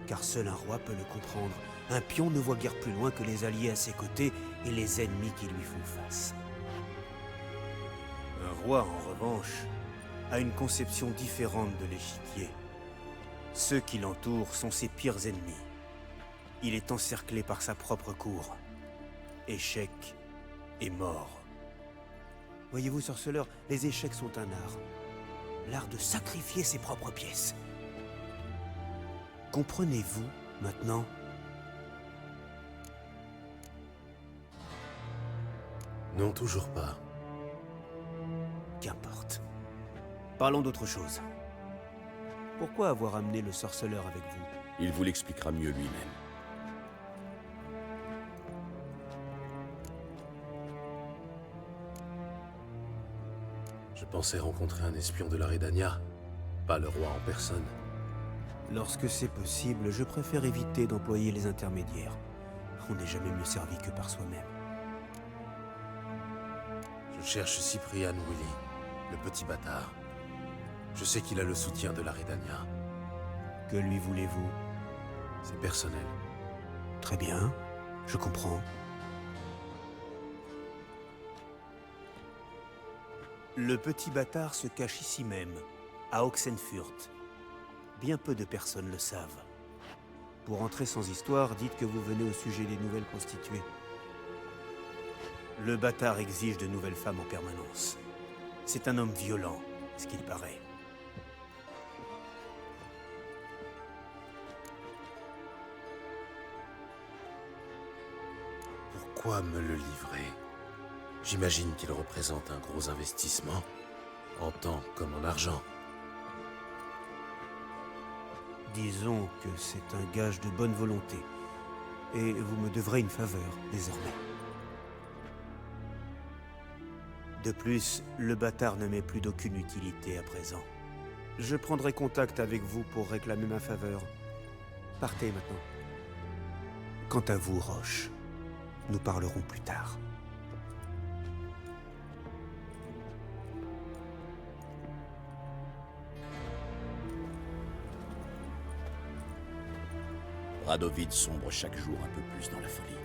car seul un roi peut le comprendre. Un pion ne voit guère plus loin que les alliés à ses côtés et les ennemis qui lui font face. Un roi, en revanche, a une conception différente de l'échiquier. Ceux qui l'entourent sont ses pires ennemis. Il est encerclé par sa propre cour. Échec et mort. Voyez-vous, sorceleur, les échecs sont un art. L'art de sacrifier ses propres pièces. Comprenez-vous, maintenant? Non, toujours pas. Qu'importe. Parlons d'autre chose. Pourquoi avoir amené le sorceleur avec vous? Il vous l'expliquera mieux lui-même. Je pensais rencontrer un espion de la Redania, pas le roi en personne. Lorsque c'est possible, je préfère éviter d'employer les intermédiaires. On n'est jamais mieux servi que par soi-même. Je cherche Cyprian Willy, le petit bâtard. Je sais qu'il a le soutien de la Redania. Que lui voulez-vous? C'est personnel. Très bien, je comprends. Le petit bâtard se cache ici même, à Oxenfurt. Bien peu de personnes le savent. Pour entrer sans histoire, dites que vous venez au sujet des nouvelles prostituées. Le bâtard exige de nouvelles femmes en permanence. C'est un homme violent, ce qu'il paraît. Pourquoi me le livrer? J'imagine qu'il représente un gros investissement, en temps comme en argent. Disons que c'est un gage de bonne volonté. Et vous me devrez une faveur, désormais. De plus, le bâtard ne m'est plus d'aucune utilité à présent. Je prendrai contact avec vous pour réclamer ma faveur. Partez maintenant. Quant à vous, Roche, nous parlerons plus tard. Radovid sombre chaque jour un peu plus dans la folie.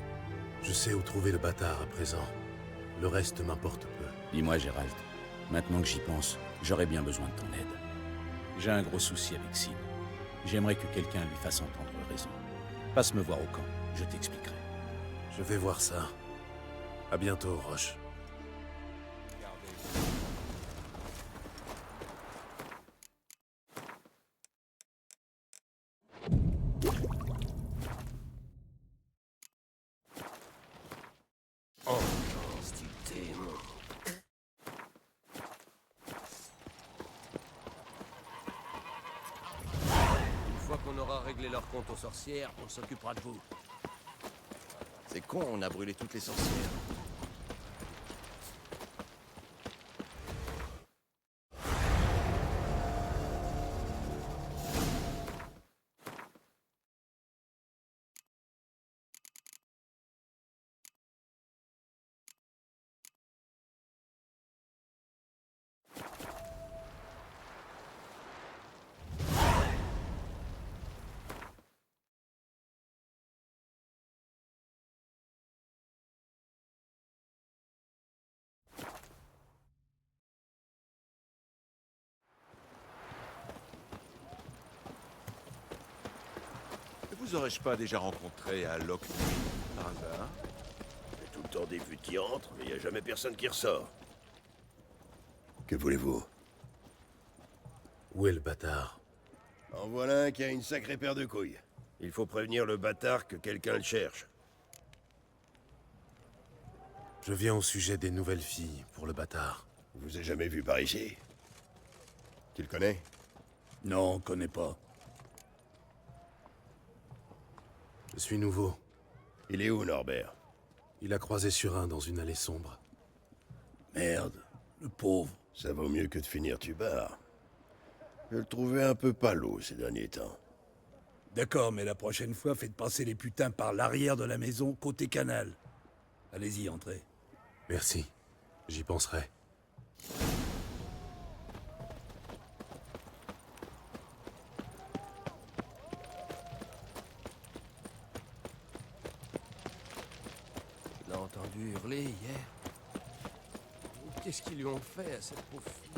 Je sais où trouver le bâtard à présent. Le reste m'importe peu. Dis-moi, Gérald, maintenant que j'y pense, j'aurais bien besoin de ton aide. J'ai un gros souci avec Sim. J'aimerais que quelqu'un lui fasse entendre raison. Passe me voir au camp, je t'expliquerai. Je vais voir ça. À bientôt, Roche. Leur compte aux sorcières, on s'occupera de vous. C'est con, on a brûlé toutes les sorcières. vous aurais-je pas déjà rencontré à Lockney, par hasard? Il y a tout le temps des vues qui entrent, mais il n'y a jamais personne qui ressort. Que voulez-vous? Où est le bâtard? En voilà un qui a une sacrée paire de couilles. Il faut prévenir le bâtard que quelqu'un le cherche. Je viens au sujet des nouvelles filles pour le bâtard. Je vous ai jamais vu par ici. Tu le connais? Non, on connaît pas. Je suis nouveau. Il est où, Norbert? Il a croisé sur un dans une allée sombre. Merde, le pauvre. Ça vaut mieux que de finir tubar. Je le trouvais un peu palo ces derniers temps. D'accord, mais la prochaine fois, faites passer les putains par l'arrière de la maison, côté canal. Allez-y, entrez. Merci. J'y penserai. Je l'ai entendu hurler hier. Qu'est-ce qu'ils lui ont fait à cette pauvre fille?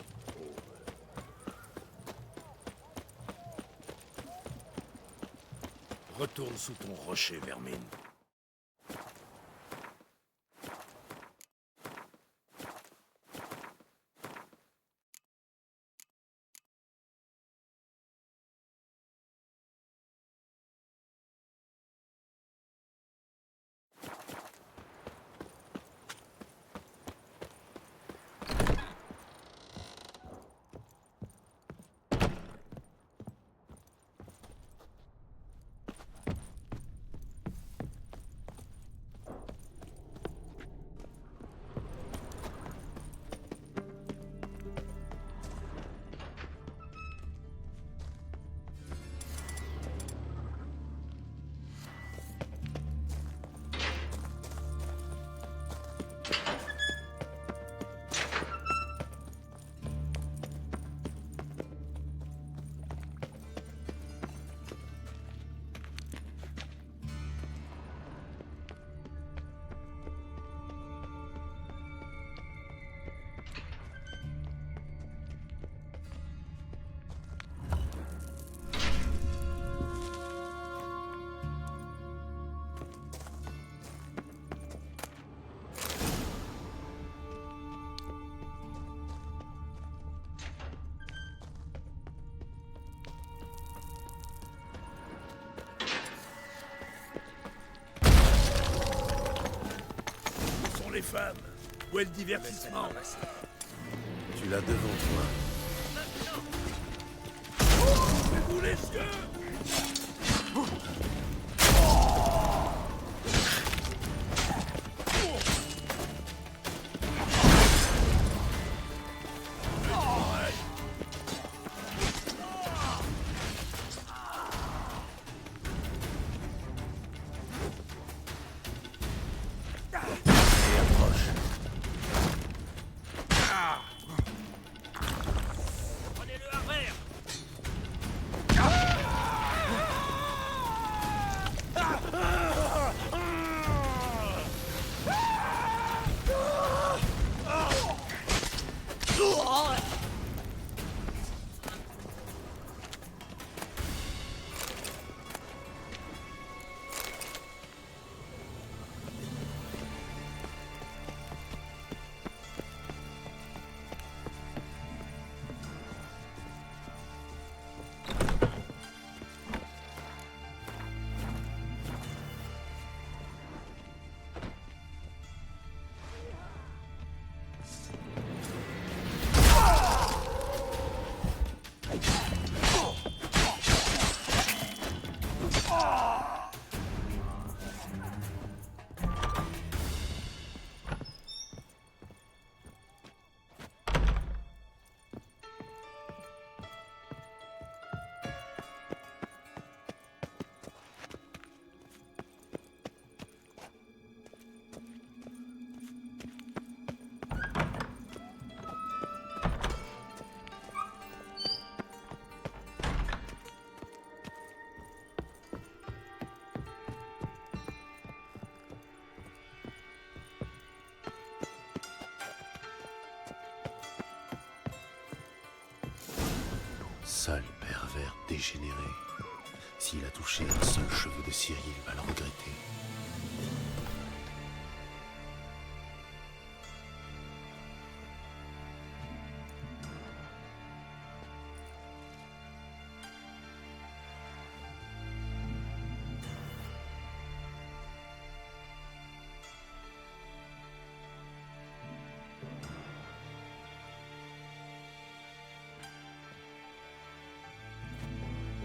Retourne sous ton rocher, vermine. Les femmes, où est le divertissement? Tu l'as devant toi. Ouvrez-vous les yeux! Sale pervers dégénéré. S'il a touché un seul cheveu de Ciri, il va le regretter.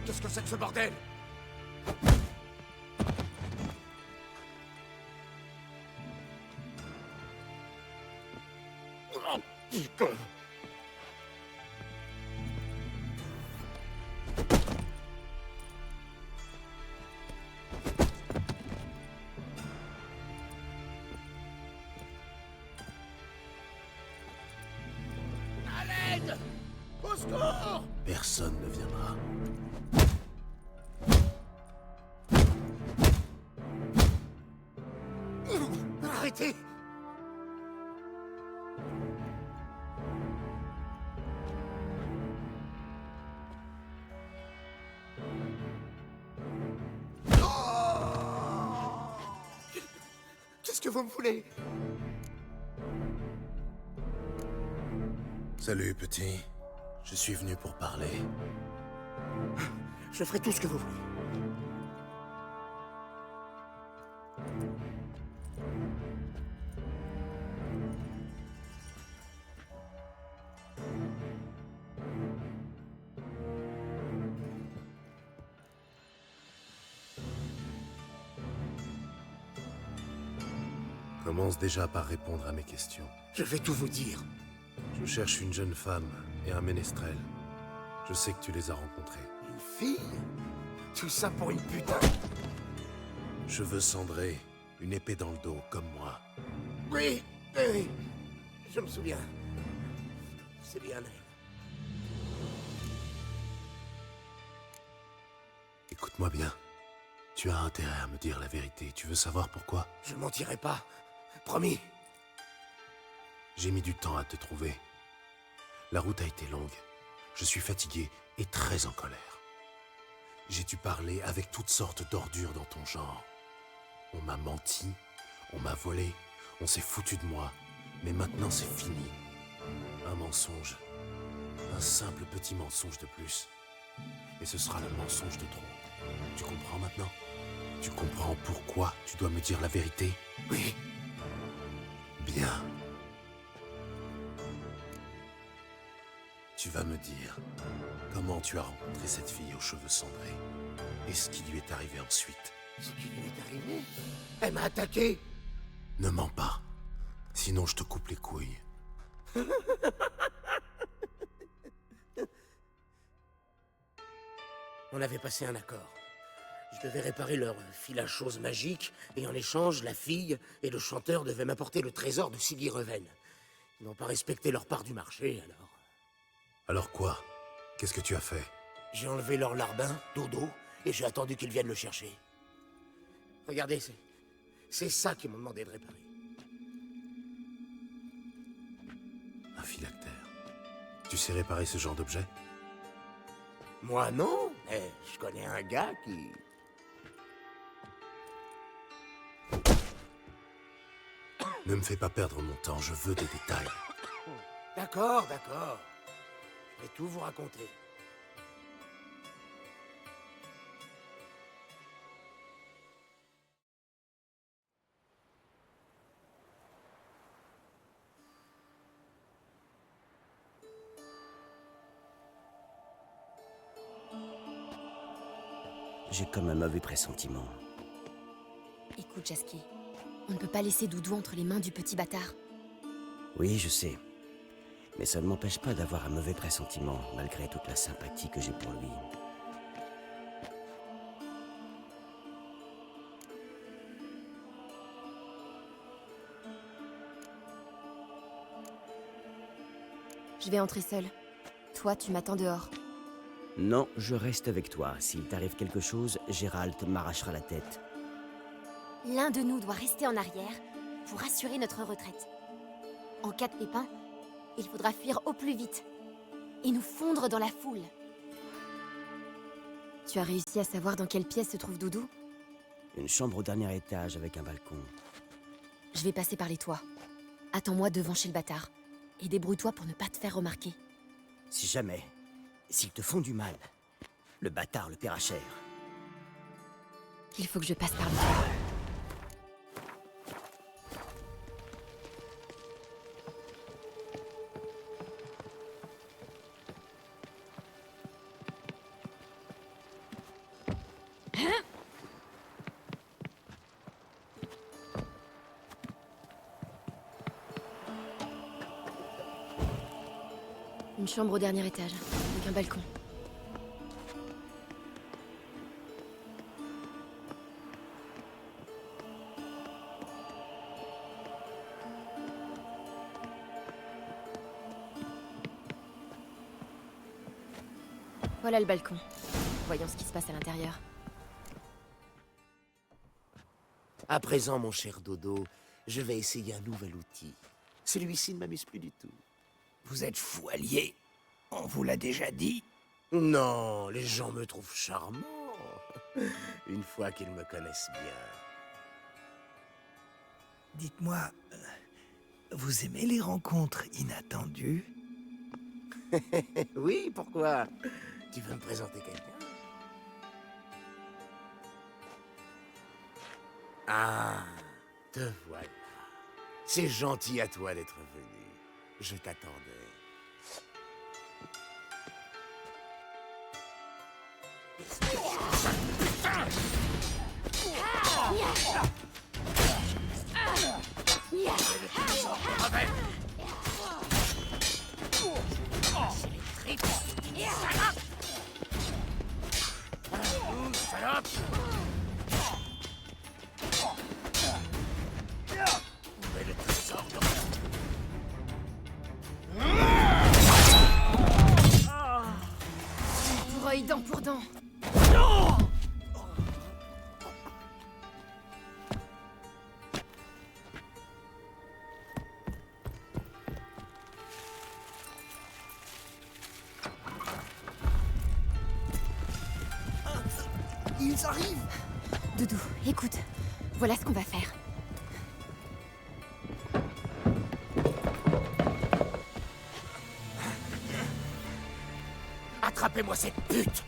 Qu'est-ce que c'est que ce bordel? Oh, putain. À l'aide! Au secours! Personne ne viendra. Arrêtez! Qu'est-ce que vous me voulez? Salut, petit. Je suis venu pour parler. Je ferai tout ce que vous voulez. Commence déjà par répondre à mes questions. Je vais tout vous dire. Je cherche une jeune femme et un ménestrel. Je sais que tu les as rencontrés. Une fille? Tout ça pour une putain? Cheveux cendrés, une épée dans le dos, comme moi. Oui, oui, je me souviens. C'est bien elle. Écoute-moi bien. Tu as intérêt à me dire la vérité. Tu veux savoir pourquoi? Je mentirai pas. Promis. J'ai mis du temps à te trouver. La route a été longue. Je suis fatigué et très en colère. J'ai dû parler avec toutes sortes d'ordures dans ton genre. On m'a menti, on m'a volé, on s'est foutu de moi. Mais maintenant c'est fini. Un mensonge. Un simple petit mensonge de plus. Et ce sera le mensonge de trop. Tu comprends maintenant? Tu comprends pourquoi tu dois me dire la vérité? Oui. Bien. Tu vas me dire comment tu as rencontré cette fille aux cheveux cendrés et ce qui lui est arrivé ensuite. Ce qui lui est arrivé? Elle m'a attaqué. Ne mens pas, sinon je te coupe les couilles. On avait passé un accord. Je devais réparer leur fil à choses magique, et en échange, la fille et le chanteur devaient m'apporter le trésor de Siggy Reven. Ils n'ont pas respecté leur part du marché, alors... Alors quoi? Qu'est-ce que tu as fait? J'ai enlevé leur larbin, Dodo, et j'ai attendu qu'ils viennent le chercher. Regardez, c'est ça qu'ils m'ont demandé de réparer. Un phylactère. Tu sais réparer ce genre d'objet? Moi non, mais je connais un gars qui... Ne me fais pas perdre mon temps, je veux des détails. D'accord, d'accord. Je vais tout vous raconter. J'ai comme un mauvais pressentiment. Écoute, Jasky, on ne peut pas laisser Doudou entre les mains du petit bâtard. Oui, je sais. Mais ça ne m'empêche pas d'avoir un mauvais pressentiment, malgré toute la sympathie que j'ai pour lui. Je vais entrer seule. Toi, tu m'attends dehors. Non, je reste avec toi. S'il t'arrive quelque chose, Gérald m'arrachera la tête. L'un de nous doit rester en arrière pour assurer notre retraite. En cas de pépin, il faudra fuir au plus vite et nous fondre dans la foule. Tu as réussi à savoir dans quelle pièce se trouve Doudou? Une chambre au dernier étage avec un balcon. Je vais passer par les toits. Attends-moi devant chez le bâtard. Et débrouille-toi pour ne pas te faire remarquer. Si jamais, s'ils te font du mal, le bâtard le paiera cher. Il faut que je passe par le toit. Une chambre au dernier étage, avec un balcon. Voilà le balcon. Voyons ce qui se passe à l'intérieur. À présent, mon cher Dodo, je vais essayer un nouvel outil. Celui-ci ne m'amuse plus du tout. Vous êtes fou allié. On vous l'a déjà dit? Non, les gens me trouvent charmant. Une fois qu'ils me connaissent bien. Dites-moi, vous aimez les rencontres inattendues? Oui, pourquoi? Tu veux me présenter quelqu'un? Ah, te voilà. C'est gentil à toi d'être venu. Je t'attendais. Pour œil, dent pour dent. Ils arrivent! Doudou, écoute. Voilà ce qu'on va faire. Attrapez-moi cette pute!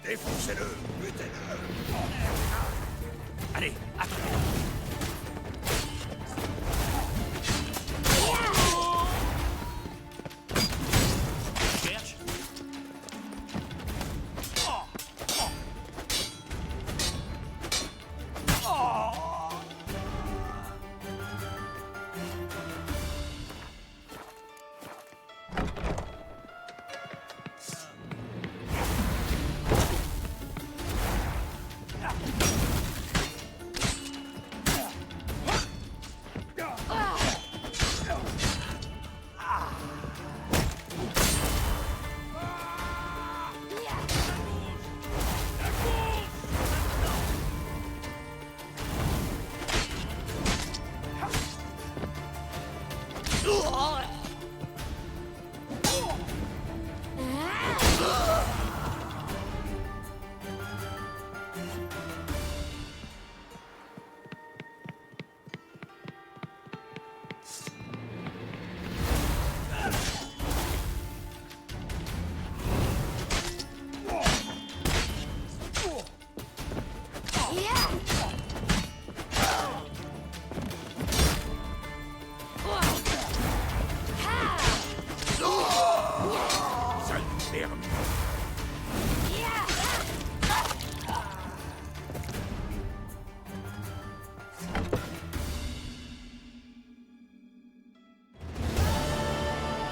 Défoncez-le! Butez-le! Allez, attendez. Cherche.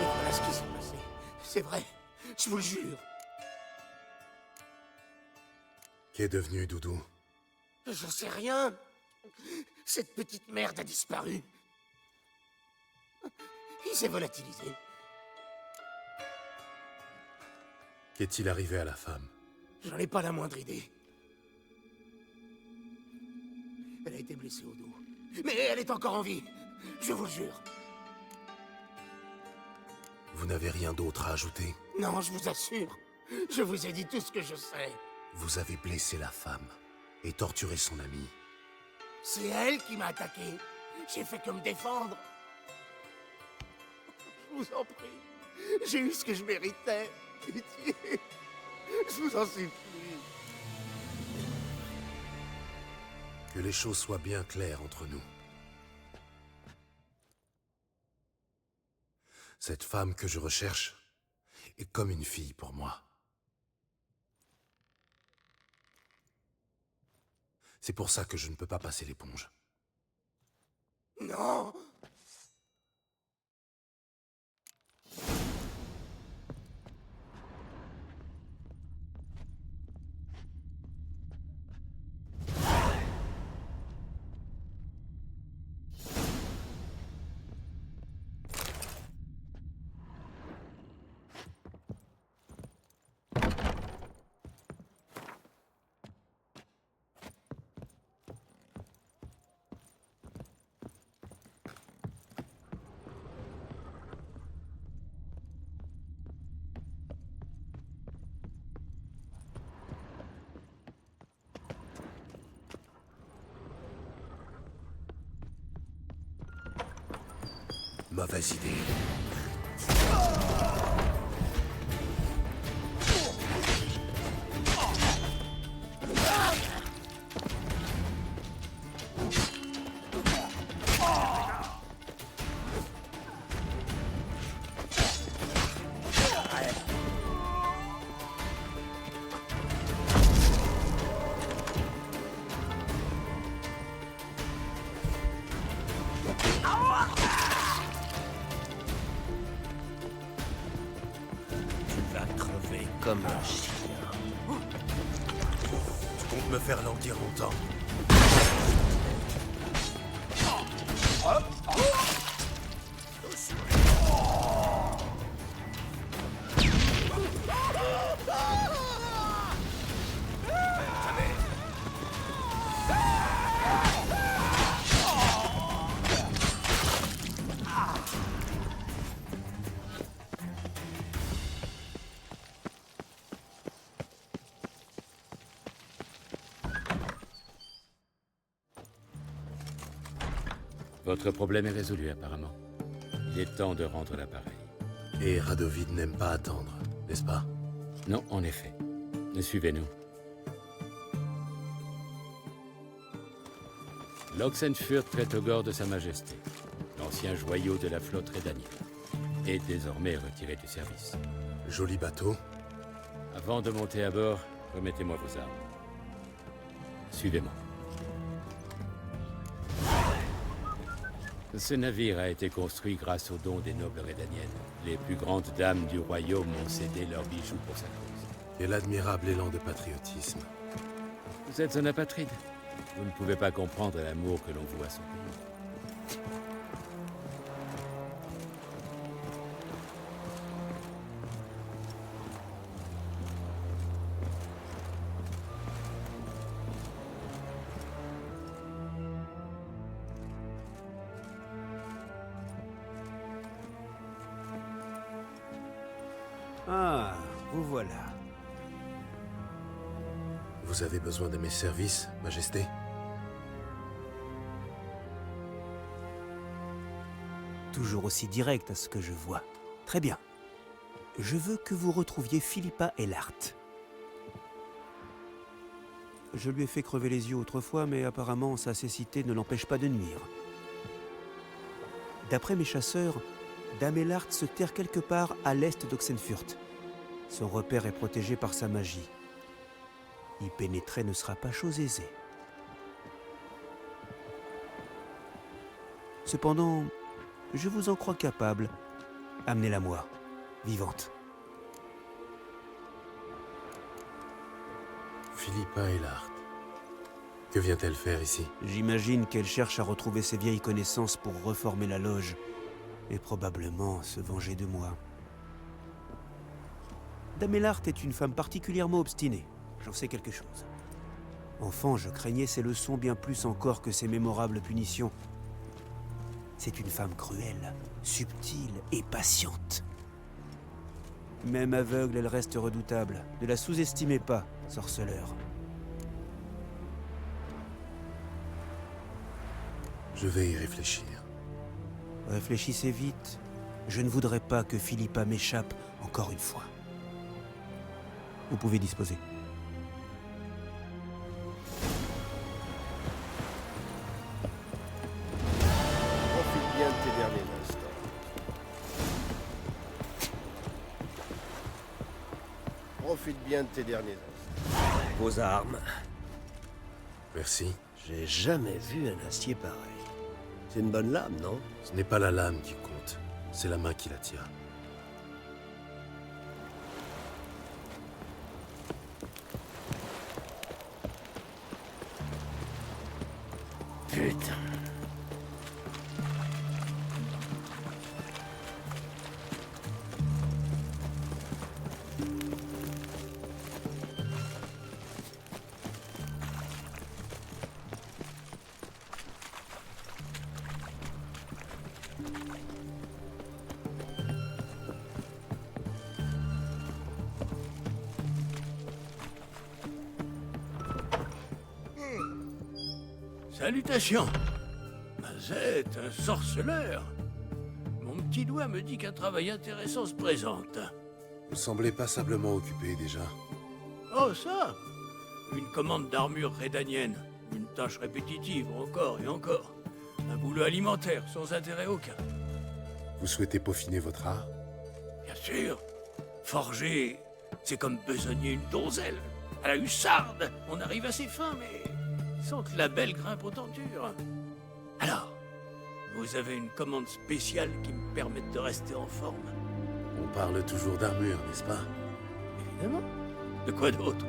Et voilà ce qui s'est passé. C'est vrai, je vous le jure. Qu'est devenu Doudou? J'en sais rien. Cette petite merde a disparu. Il s'est volatilisé. Qu'est-il arrivé à la femme? J'en ai pas la moindre idée. été blessée au dos. Mais elle est encore en vie, je vous le jure. Vous n'avez rien d'autre à ajouter? Non, je vous assure. Je vous ai dit tout ce que je sais. Vous avez blessé la femme et torturé son ami. C'est elle qui m'a attaqué. J'ai fait que me défendre. Je vous en prie. J'ai eu ce que je méritais. Pitié. Je vous en supplie. Que les choses soient bien claires entre nous. Cette femme que je recherche est comme une fille pour moi. C'est pour ça que je ne peux pas passer l'éponge. Non! Mauvaise idée. Comme un chien. Tu comptes me faire languir longtemps? Votre problème est résolu, apparemment. Il est temps de rendre l'appareil. Et Radovid n'aime pas attendre, n'est-ce pas? Non, en effet. Suivez-nous. l'Oxenfurt Tretogor de Sa Majesté, l'ancien joyau de la flotte redanienne, est désormais retiré du service. Joli bateau. Avant de monter à bord, remettez-moi vos armes. Suivez-moi. Ce navire a été construit grâce aux dons des nobles redaniennes. Les plus grandes dames du royaume ont cédé leurs bijoux pour sa cause. Et l'admirable élan de patriotisme. Vous êtes un apatride. Vous ne pouvez pas comprendre l'amour que l'on voue à son pays. Ah, vous voilà. Vous avez besoin de mes services, Majesté? Toujours aussi direct à ce que je vois. Très bien. Je veux que vous retrouviez Philippa Eilhart. Je lui ai fait crever les yeux autrefois, mais apparemment sa cécité ne l'empêche pas de nuire. D'après mes chasseurs, Dame Eilhart se terre quelque part à l'est d'Oxenfurt. Son repère est protégé par sa magie. Y pénétrer ne sera pas chose aisée. Cependant, je vous en crois capable. Amenez-la moi, vivante. Philippa Eilhart. Que vient-elle faire ici? J'imagine qu'elle cherche à retrouver ses vieilles connaissances pour reformer la loge. Et probablement se venger de moi. Dame Eilhart est une femme particulièrement obstinée. J'en sais quelque chose. Enfant, je craignais ces leçons bien plus encore que ces mémorables punitions. C'est une femme cruelle, subtile et patiente. Même aveugle, elle reste redoutable. Ne la sous-estimez pas, sorceleur. Je vais y réfléchir. Réfléchissez vite. Je ne voudrais pas que Philippa m'échappe encore une fois. Vous pouvez disposer. Profite bien de tes derniers instants. Profite bien de tes derniers instants. Vos armes. Merci. J'ai jamais vu un acier pareil. C'est une bonne lame, non? Ce n'est pas la lame qui compte, c'est la main qui la tient. Putain. Salutations. Vous êtes un sorceleur. Mon petit doigt me dit qu'un travail intéressant se présente. Vous semblez passablement occupé déjà. Oh, ça! Une commande d'armure rédanienne. Une tâche répétitive, encore et encore. Un boulot alimentaire, sans intérêt aucun. Vous souhaitez peaufiner votre art? Bien sûr. Forger, c'est comme besogner une donzelle. À la hussarde, on arrive à ses fins, mais sans que la belle grimpe aux tentures. Alors, vous avez une commande spéciale qui me permette de rester en forme? On parle toujours d'armure, n'est-ce pas? Évidemment. De quoi d'autre?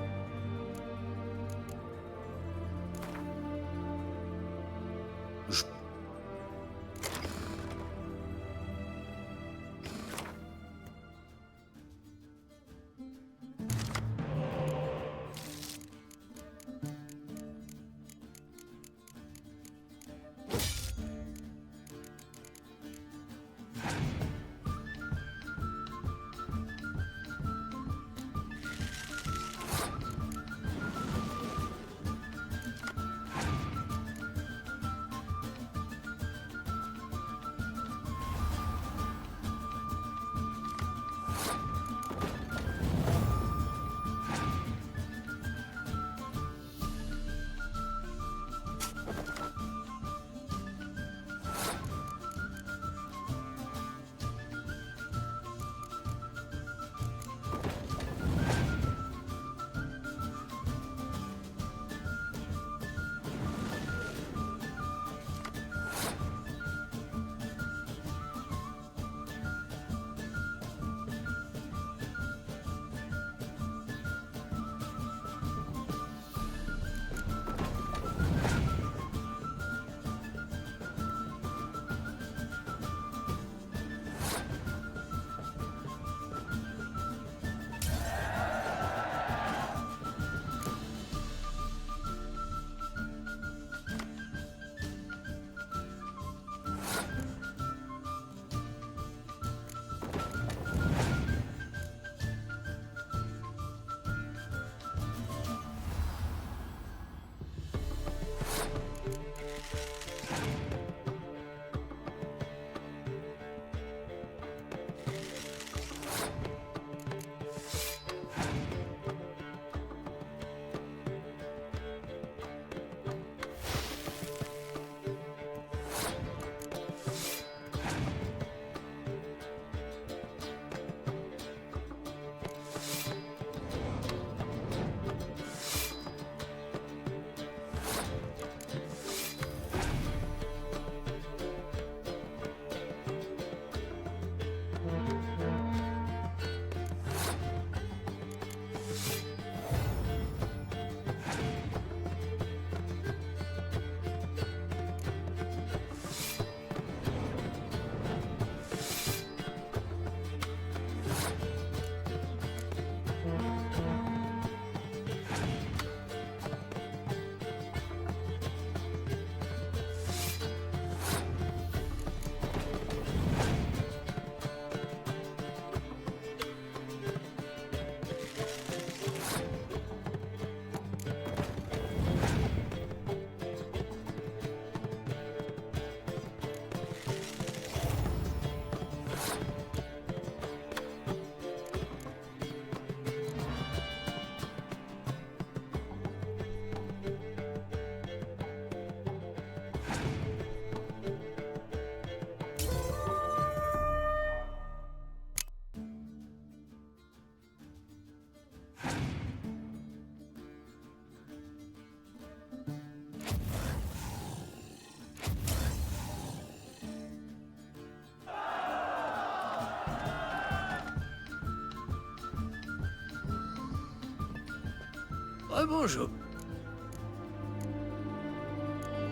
Bonjour.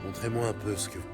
Montrez-moi un peu ce que vous...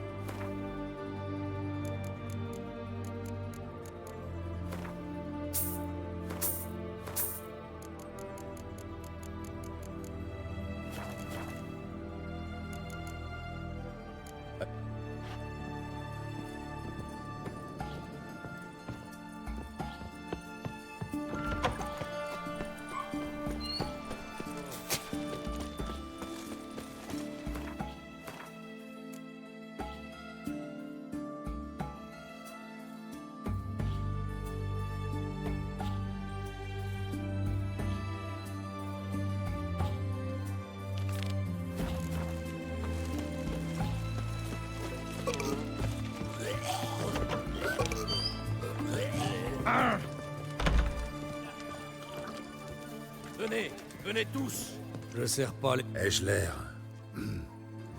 Venez, venez tous. Je sers pas les... Ai-je l'air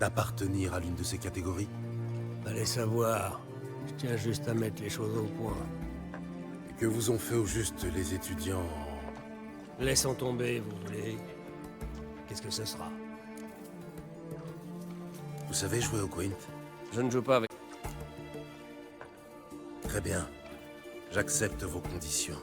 d'appartenir à l'une de ces catégories? Allez savoir. Je tiens juste à mettre les choses au point. Et que vous ont fait au juste les étudiants? Laissons tomber, vous voulez. Qu'est-ce que ce sera? Vous savez jouer au Quint? Je ne joue pas avec... Très bien. J'accepte vos conditions.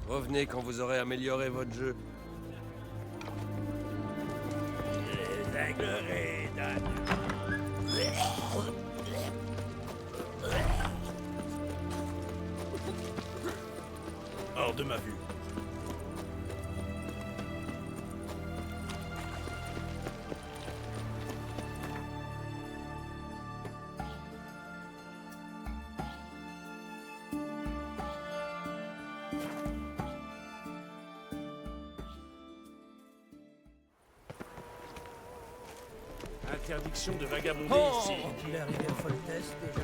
Revenez quand vous aurez amélioré votre jeu. Les aiglerets d'âne. Hors de ma vue. Interdiction de vagabonder Oh, ici. il est arrivé à Foltest déjà.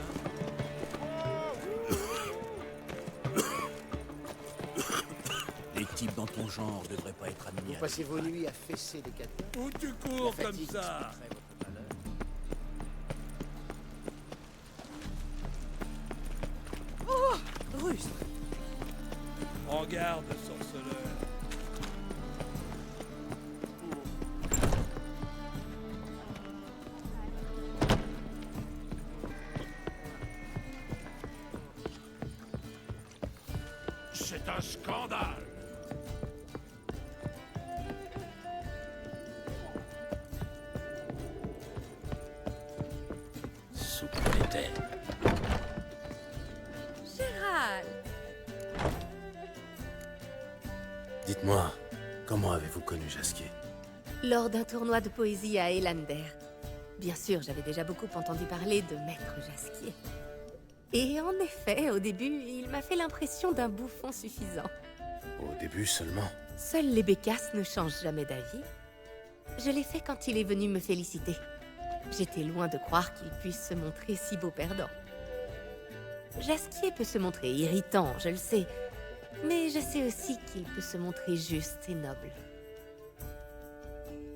Les types dans ton genre devraient pas être amenés Vous passez vos nuits à fesser des cadenas. Où tu cours comme ça? Oh, rustre. Prends garde, sorceleur. C'est un scandale. Soupe les terres. Gérald. Dites-moi, comment avez-vous connu Jasquier? Lors d'un tournoi de poésie à Elander. Bien sûr, j'avais déjà beaucoup entendu parler de Maître Jasquier. Et en effet, au début, il m'a fait l'impression d'un bouffon suffisant. Au début seulement. Seuls les bécasses ne changent jamais d'avis. Je l'ai fait quand il est venu me féliciter. J'étais loin de croire qu'il puisse se montrer si beau perdant. Jasquier peut se montrer irritant, je le sais. Mais je sais aussi qu'il peut se montrer juste et noble.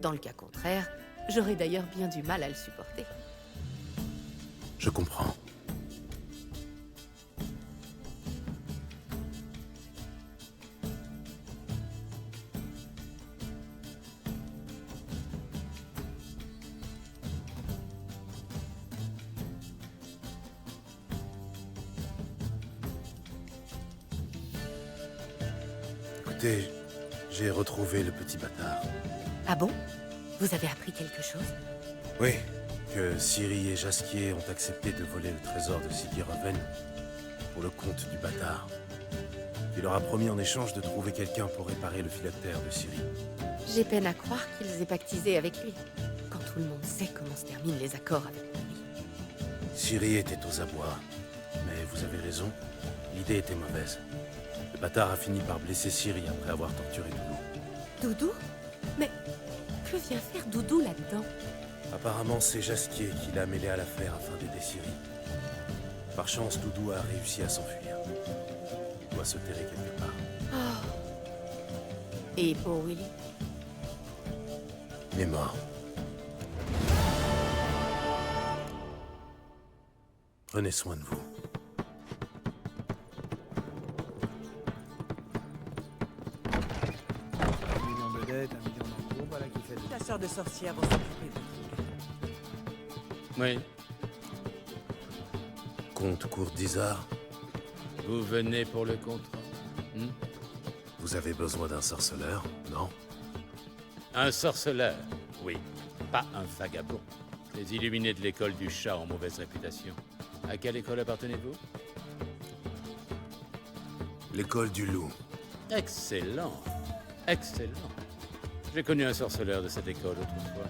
Dans le cas contraire, j'aurais d'ailleurs bien du mal à le supporter. Je comprends. Écoutez, j'ai retrouvé le petit bâtard. Ah bon? Vous avez appris quelque chose? Oui, que Ciri et Jasquier ont accepté de voler le trésor de Sigireven pour le compte du bâtard. Il leur a promis en échange de trouver quelqu'un pour réparer le phylactère de Ciri. J'ai peine à croire qu'ils aient pactisé avec lui, quand tout le monde sait comment se terminent les accords avec lui. Ciri était aux abois, mais vous avez raison, l'idée était mauvaise. Le bâtard a fini par blesser Ciri après avoir torturé Doudou. Doudou? Mais que vient faire Doudou là-dedans? Apparemment, c'est Jasquier qui l'a mêlé à l'affaire afin d'aider Ciri. Par chance, Doudou a réussi à s'enfuir. Il doit se terrer quelque part. Oh. Et pour Willy? Il est mort. Prenez soin de vous. Un million de dettes, 1 million d'encours, voilà qui fait La sœur de sorcière va s'occuper de Oui. Comte Court-d'Izard. Vous venez pour le contrat. Vous avez besoin d'un sorceleur, non? Un sorceleur, oui. Pas un vagabond. Les illuminés de l'école du chat ont mauvaise réputation. À quelle école appartenez-vous? L'école du loup. Excellent. Excellent. J'ai connu un sorceleur de cette école autrefois.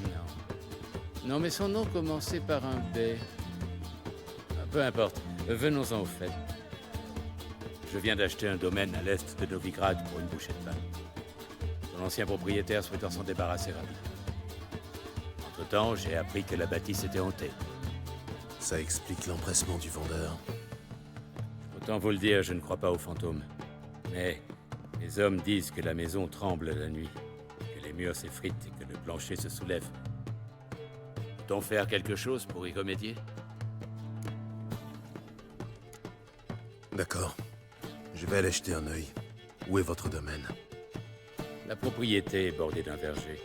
Non. Non, mais son nom commençait par un B. Peu importe. Venons-en au fait. Je viens d'acheter un domaine à l'est de Novigrad pour une bouchée de pain. Son ancien propriétaire souhaitant s'en débarrasser rapidement. Entre-temps, j'ai appris que la bâtisse était hantée. Ça explique l'empressement du vendeur. Autant vous le dire, je ne crois pas aux fantômes. Mais les hommes disent que la maison tremble la nuit, que les murs s'effritent et que le plancher se soulève. Peut-on faire quelque chose pour y remédier? D'accord. Je vais aller jeter un œil. Où est votre domaine? La propriété est bordée d'un verger.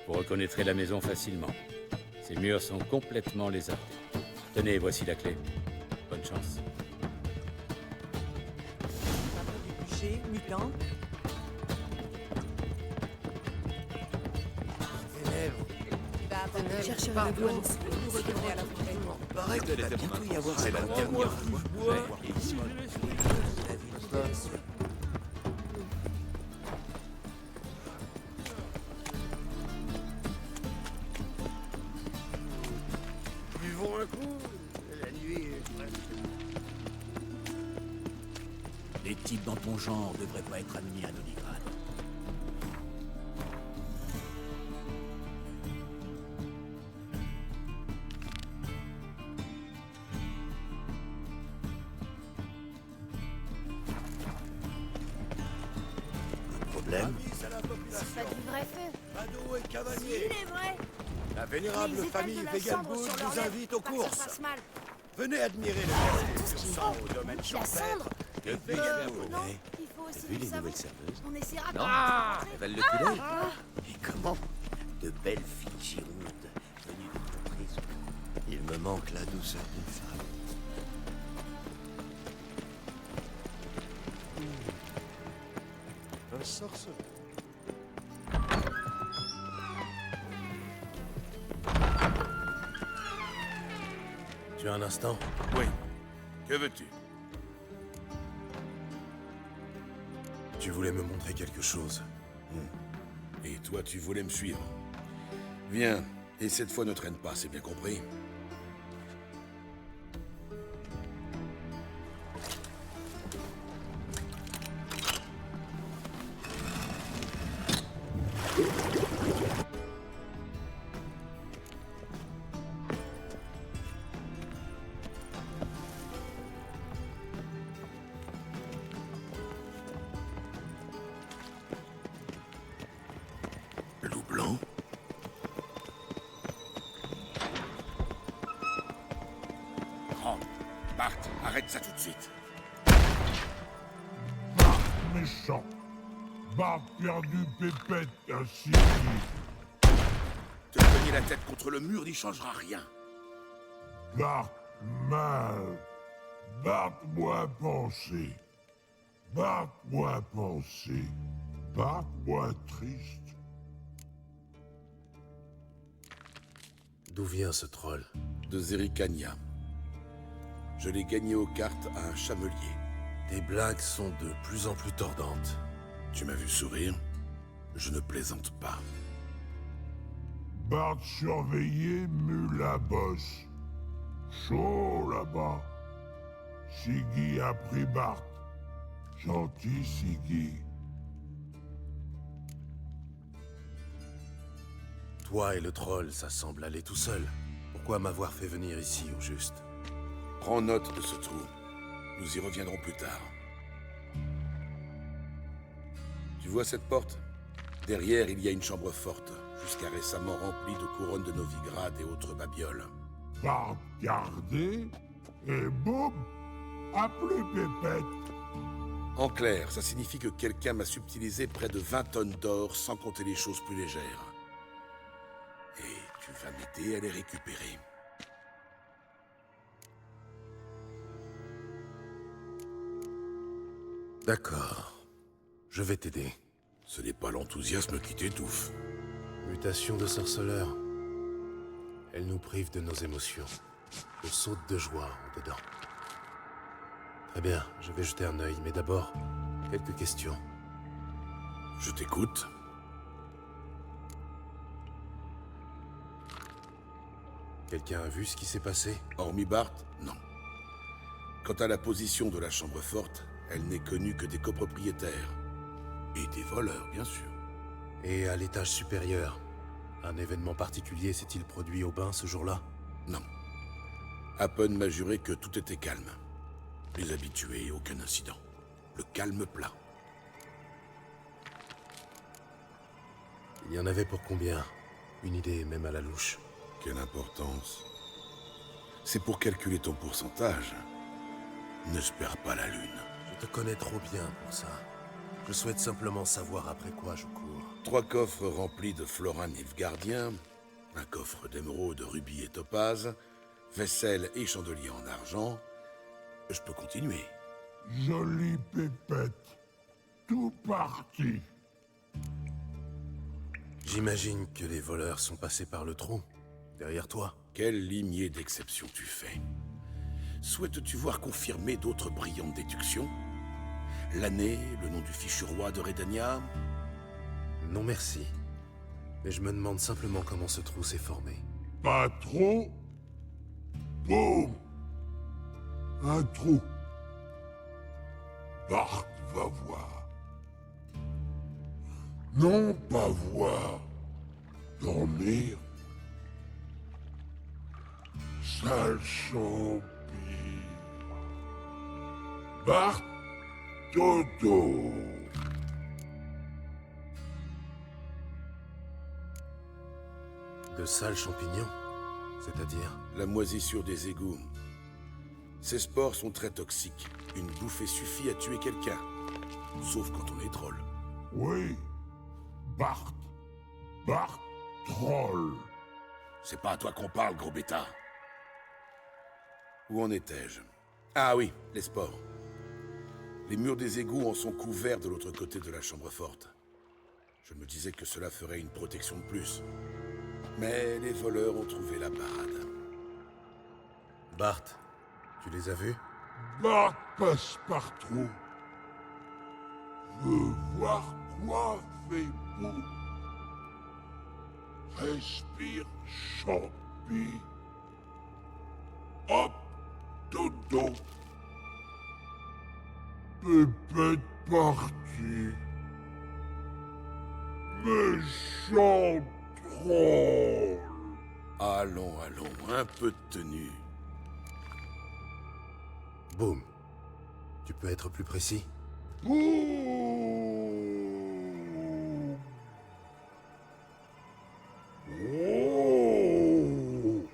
Vous reconnaîtrez la maison facilement. Ses murs sont complètement lézardés. Tenez, voici la clé. Bonne chance. plan? Chercher un avion, vous retourner à la fontaine. Pareil que va bientôt y avoir un Buvons un coup, la nuit est presque... Les types dans ton genre devraient pas être admis à Novigrad. Problème? C'est pas du vrai feu. Badauds et Si, cavaliers. il est vrai. La vénérable Les étoiles famille de la Veganwood cendre sur leur nous lèvres, invite aux pas que ça courses. fasse mal. Venez admirer le Tout ce qu'il sang faut. au domaine La champêtre cendre. de Non, Veganwood. il faut aussi vu du les savon. nouvelles serveuses? On essaiera Non, de... elles valent le coup d'œil. Et comment? De belles filles girondes venues de montrer son... Il me manque la douceur d'une femme. Un sorceleur. Tu as un instant? Oui. Que veux-tu? Tu voulais me montrer quelque chose. Et toi, tu voulais me suivre. Viens, et cette fois ne traîne pas, c'est bien compris? Loup blanc? Oh, Bart, arrête ça tout de suite. Bart méchant. Bart perdu pépette ainsi. Te cogner la tête contre le mur n'y changera rien. Bart mal. Bart moins pensé. Bart moins pensé. Bart moins triste. D'où vient ce troll? De Zerikania. Je l'ai gagné aux cartes à un chamelier. Tes blagues sont de plus en plus tordantes. Tu m'as vu sourire? Je ne plaisante pas. Bart surveillé mule à bosse. Chaud là-bas. Siggy a pris Bart. Gentil Siggy. Toi et le troll, ça semble aller tout seul. Pourquoi m'avoir fait venir ici, au juste? Prends note de ce trou. Nous y reviendrons plus tard. Tu vois cette porte? Derrière, il y a une chambre forte, jusqu'à récemment remplie de couronnes de Novigrad et autres babioles. Bart gardé, et boum, à plus pépette. En clair, ça signifie que quelqu'un m'a subtilisé près de 20 tonnes d'or, sans compter les choses plus légères. Et tu vas m'aider à les récupérer. D'accord. Je vais t'aider. Ce n'est pas l'enthousiasme qui t'étouffe. Mutation de sorceleur. Elle nous prive de nos émotions. Je saute de joie en dedans. Très bien, je vais jeter un œil, mais d'abord, quelques questions. Je t'écoute. Quelqu'un a vu ce qui s'est passé? Hormis Bart, non. Quant à la position de la chambre forte, elle n'est connue que des copropriétaires. Et des voleurs, bien sûr. Et à l'étage supérieur, un événement particulier s'est-il produit au bain ce jour-là? Non. Happen m'a juré que tout était calme. Les habitués, aucun incident. Le calme plat. Il y en avait pour combien? Une idée, même à la louche. Quelle importance. C'est pour calculer ton pourcentage. N'espère pas la lune. Je te connais trop bien pour ça. Je souhaite simplement savoir après quoi je cours. 3 coffres remplis de florins nilfgaardiens, un coffre d'émeraudes, rubis et topazes, vaisselle et chandelier en argent. Je peux continuer. Jolie pépette. tout parti. J'imagine que les voleurs sont passés par le trou, derrière toi. Quel limier d'exception tu fais? Souhaites-tu voir confirmer d'autres brillantes déductions? L'année, le nom du fichu roi de Redania? Non merci. Mais je me demande simplement comment ce trou s'est formé. Pas trop. Boum. Un trou. Bart va voir. Non pas voir. Dormir. Sale champi. Bart Dodo. De sales champignons? C'est-à-dire? La moisissure des égouts. Ces spores sont très toxiques. Une bouffée suffit à tuer quelqu'un. Sauf quand on est troll. Oui. Bart. Bart Troll. C'est pas à toi qu'on parle, gros bêta. Où en étais-je? Ah oui, les spores. Les murs des égouts en sont couverts de l'autre côté de la chambre forte. Je me disais que cela ferait une protection de plus. Mais les voleurs ont trouvé la parade. Bart, tu les as vus? Bart Passepartout. Veux voir quoi fait boum. Respire champi. Hop, dodo. Pépette partie. Méchant troll. Allons, allons, un peu de tenue. Boum. Tu peux être plus précis? Boum. Oh.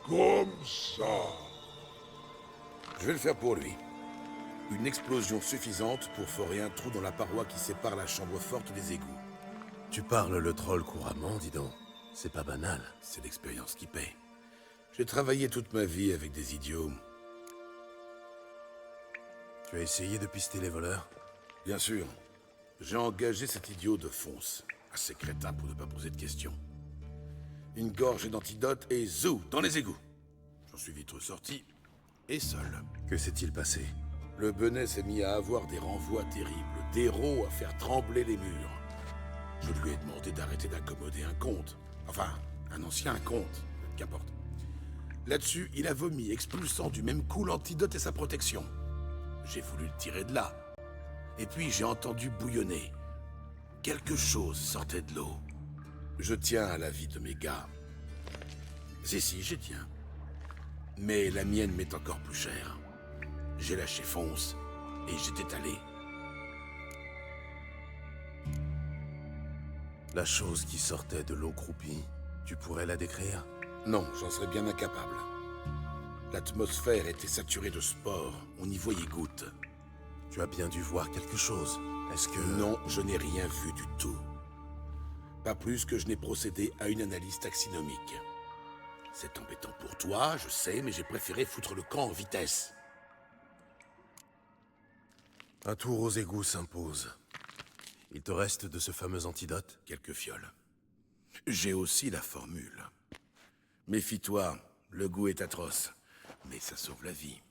Comme ça. Je vais le faire pour lui. Une explosion suffisante pour forer un trou dans la paroi qui sépare la chambre forte des égouts. Tu parles le troll couramment, dis donc. C'est pas banal. C'est l'expérience qui paie. J'ai travaillé toute ma vie avec des idiots. Tu as essayé de pister les voleurs? Bien sûr. J'ai engagé cet idiot de Fonce. Assez crétin pour ne pas poser de questions. Une gorgée d'antidote et zou, dans les égouts. J'en suis vite ressorti, et seul. Que s'est-il passé? Le Benet s'est mis à avoir des renvois terribles, d'héros à faire trembler les murs. Je lui ai demandé d'arrêter d'accommoder un comte. Enfin, un ancien comte, qu'importe. Là-dessus, il a vomi, expulsant du même coup l'antidote et sa protection. J'ai voulu le tirer de là. Et puis j'ai entendu bouillonner. Quelque chose sortait de l'eau. Je tiens à la vie de mes gars. Si, j'y tiens. Mais la mienne m'est encore plus chère. J'ai lâché Fonce et j'étais allé. La chose qui sortait de l'eau croupie, tu pourrais la décrire? Non, j'en serais bien incapable. L'atmosphère était saturée de spores, on y voyait gouttes. Tu as bien dû voir quelque chose. Est-ce que... Non, je n'ai rien vu du tout. Pas plus que je n'ai procédé à une analyse taxinomique. C'est embêtant pour toi, je sais, mais j'ai préféré foutre le camp en vitesse. Un tour aux égouts s'impose. Il te reste de ce fameux antidote? Quelques fioles. J'ai aussi la formule. Méfie-toi, le goût est atroce, mais ça sauve la vie.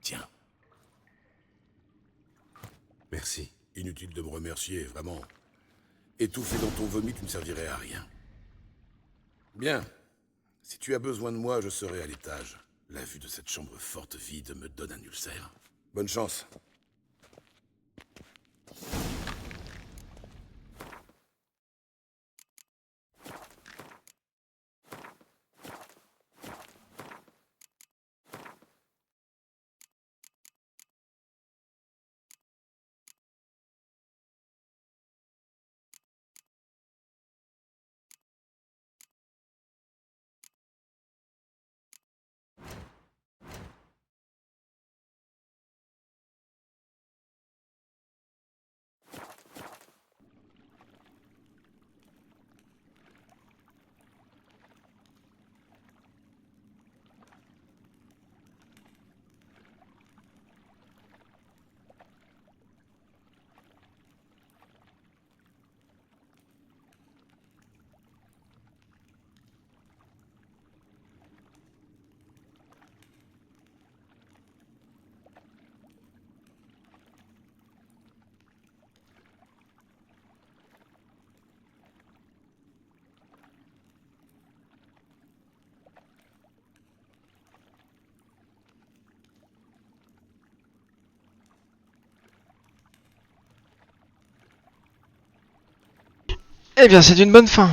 Tiens. Merci. Inutile de me remercier, vraiment. Étouffé dans ton vomi, tu ne servirais à rien. Bien. Si tu as besoin de moi, je serai à l'étage. La vue de cette chambre forte vide me donne un ulcère. Bonne chance. Eh bien, c'est une bonne fin.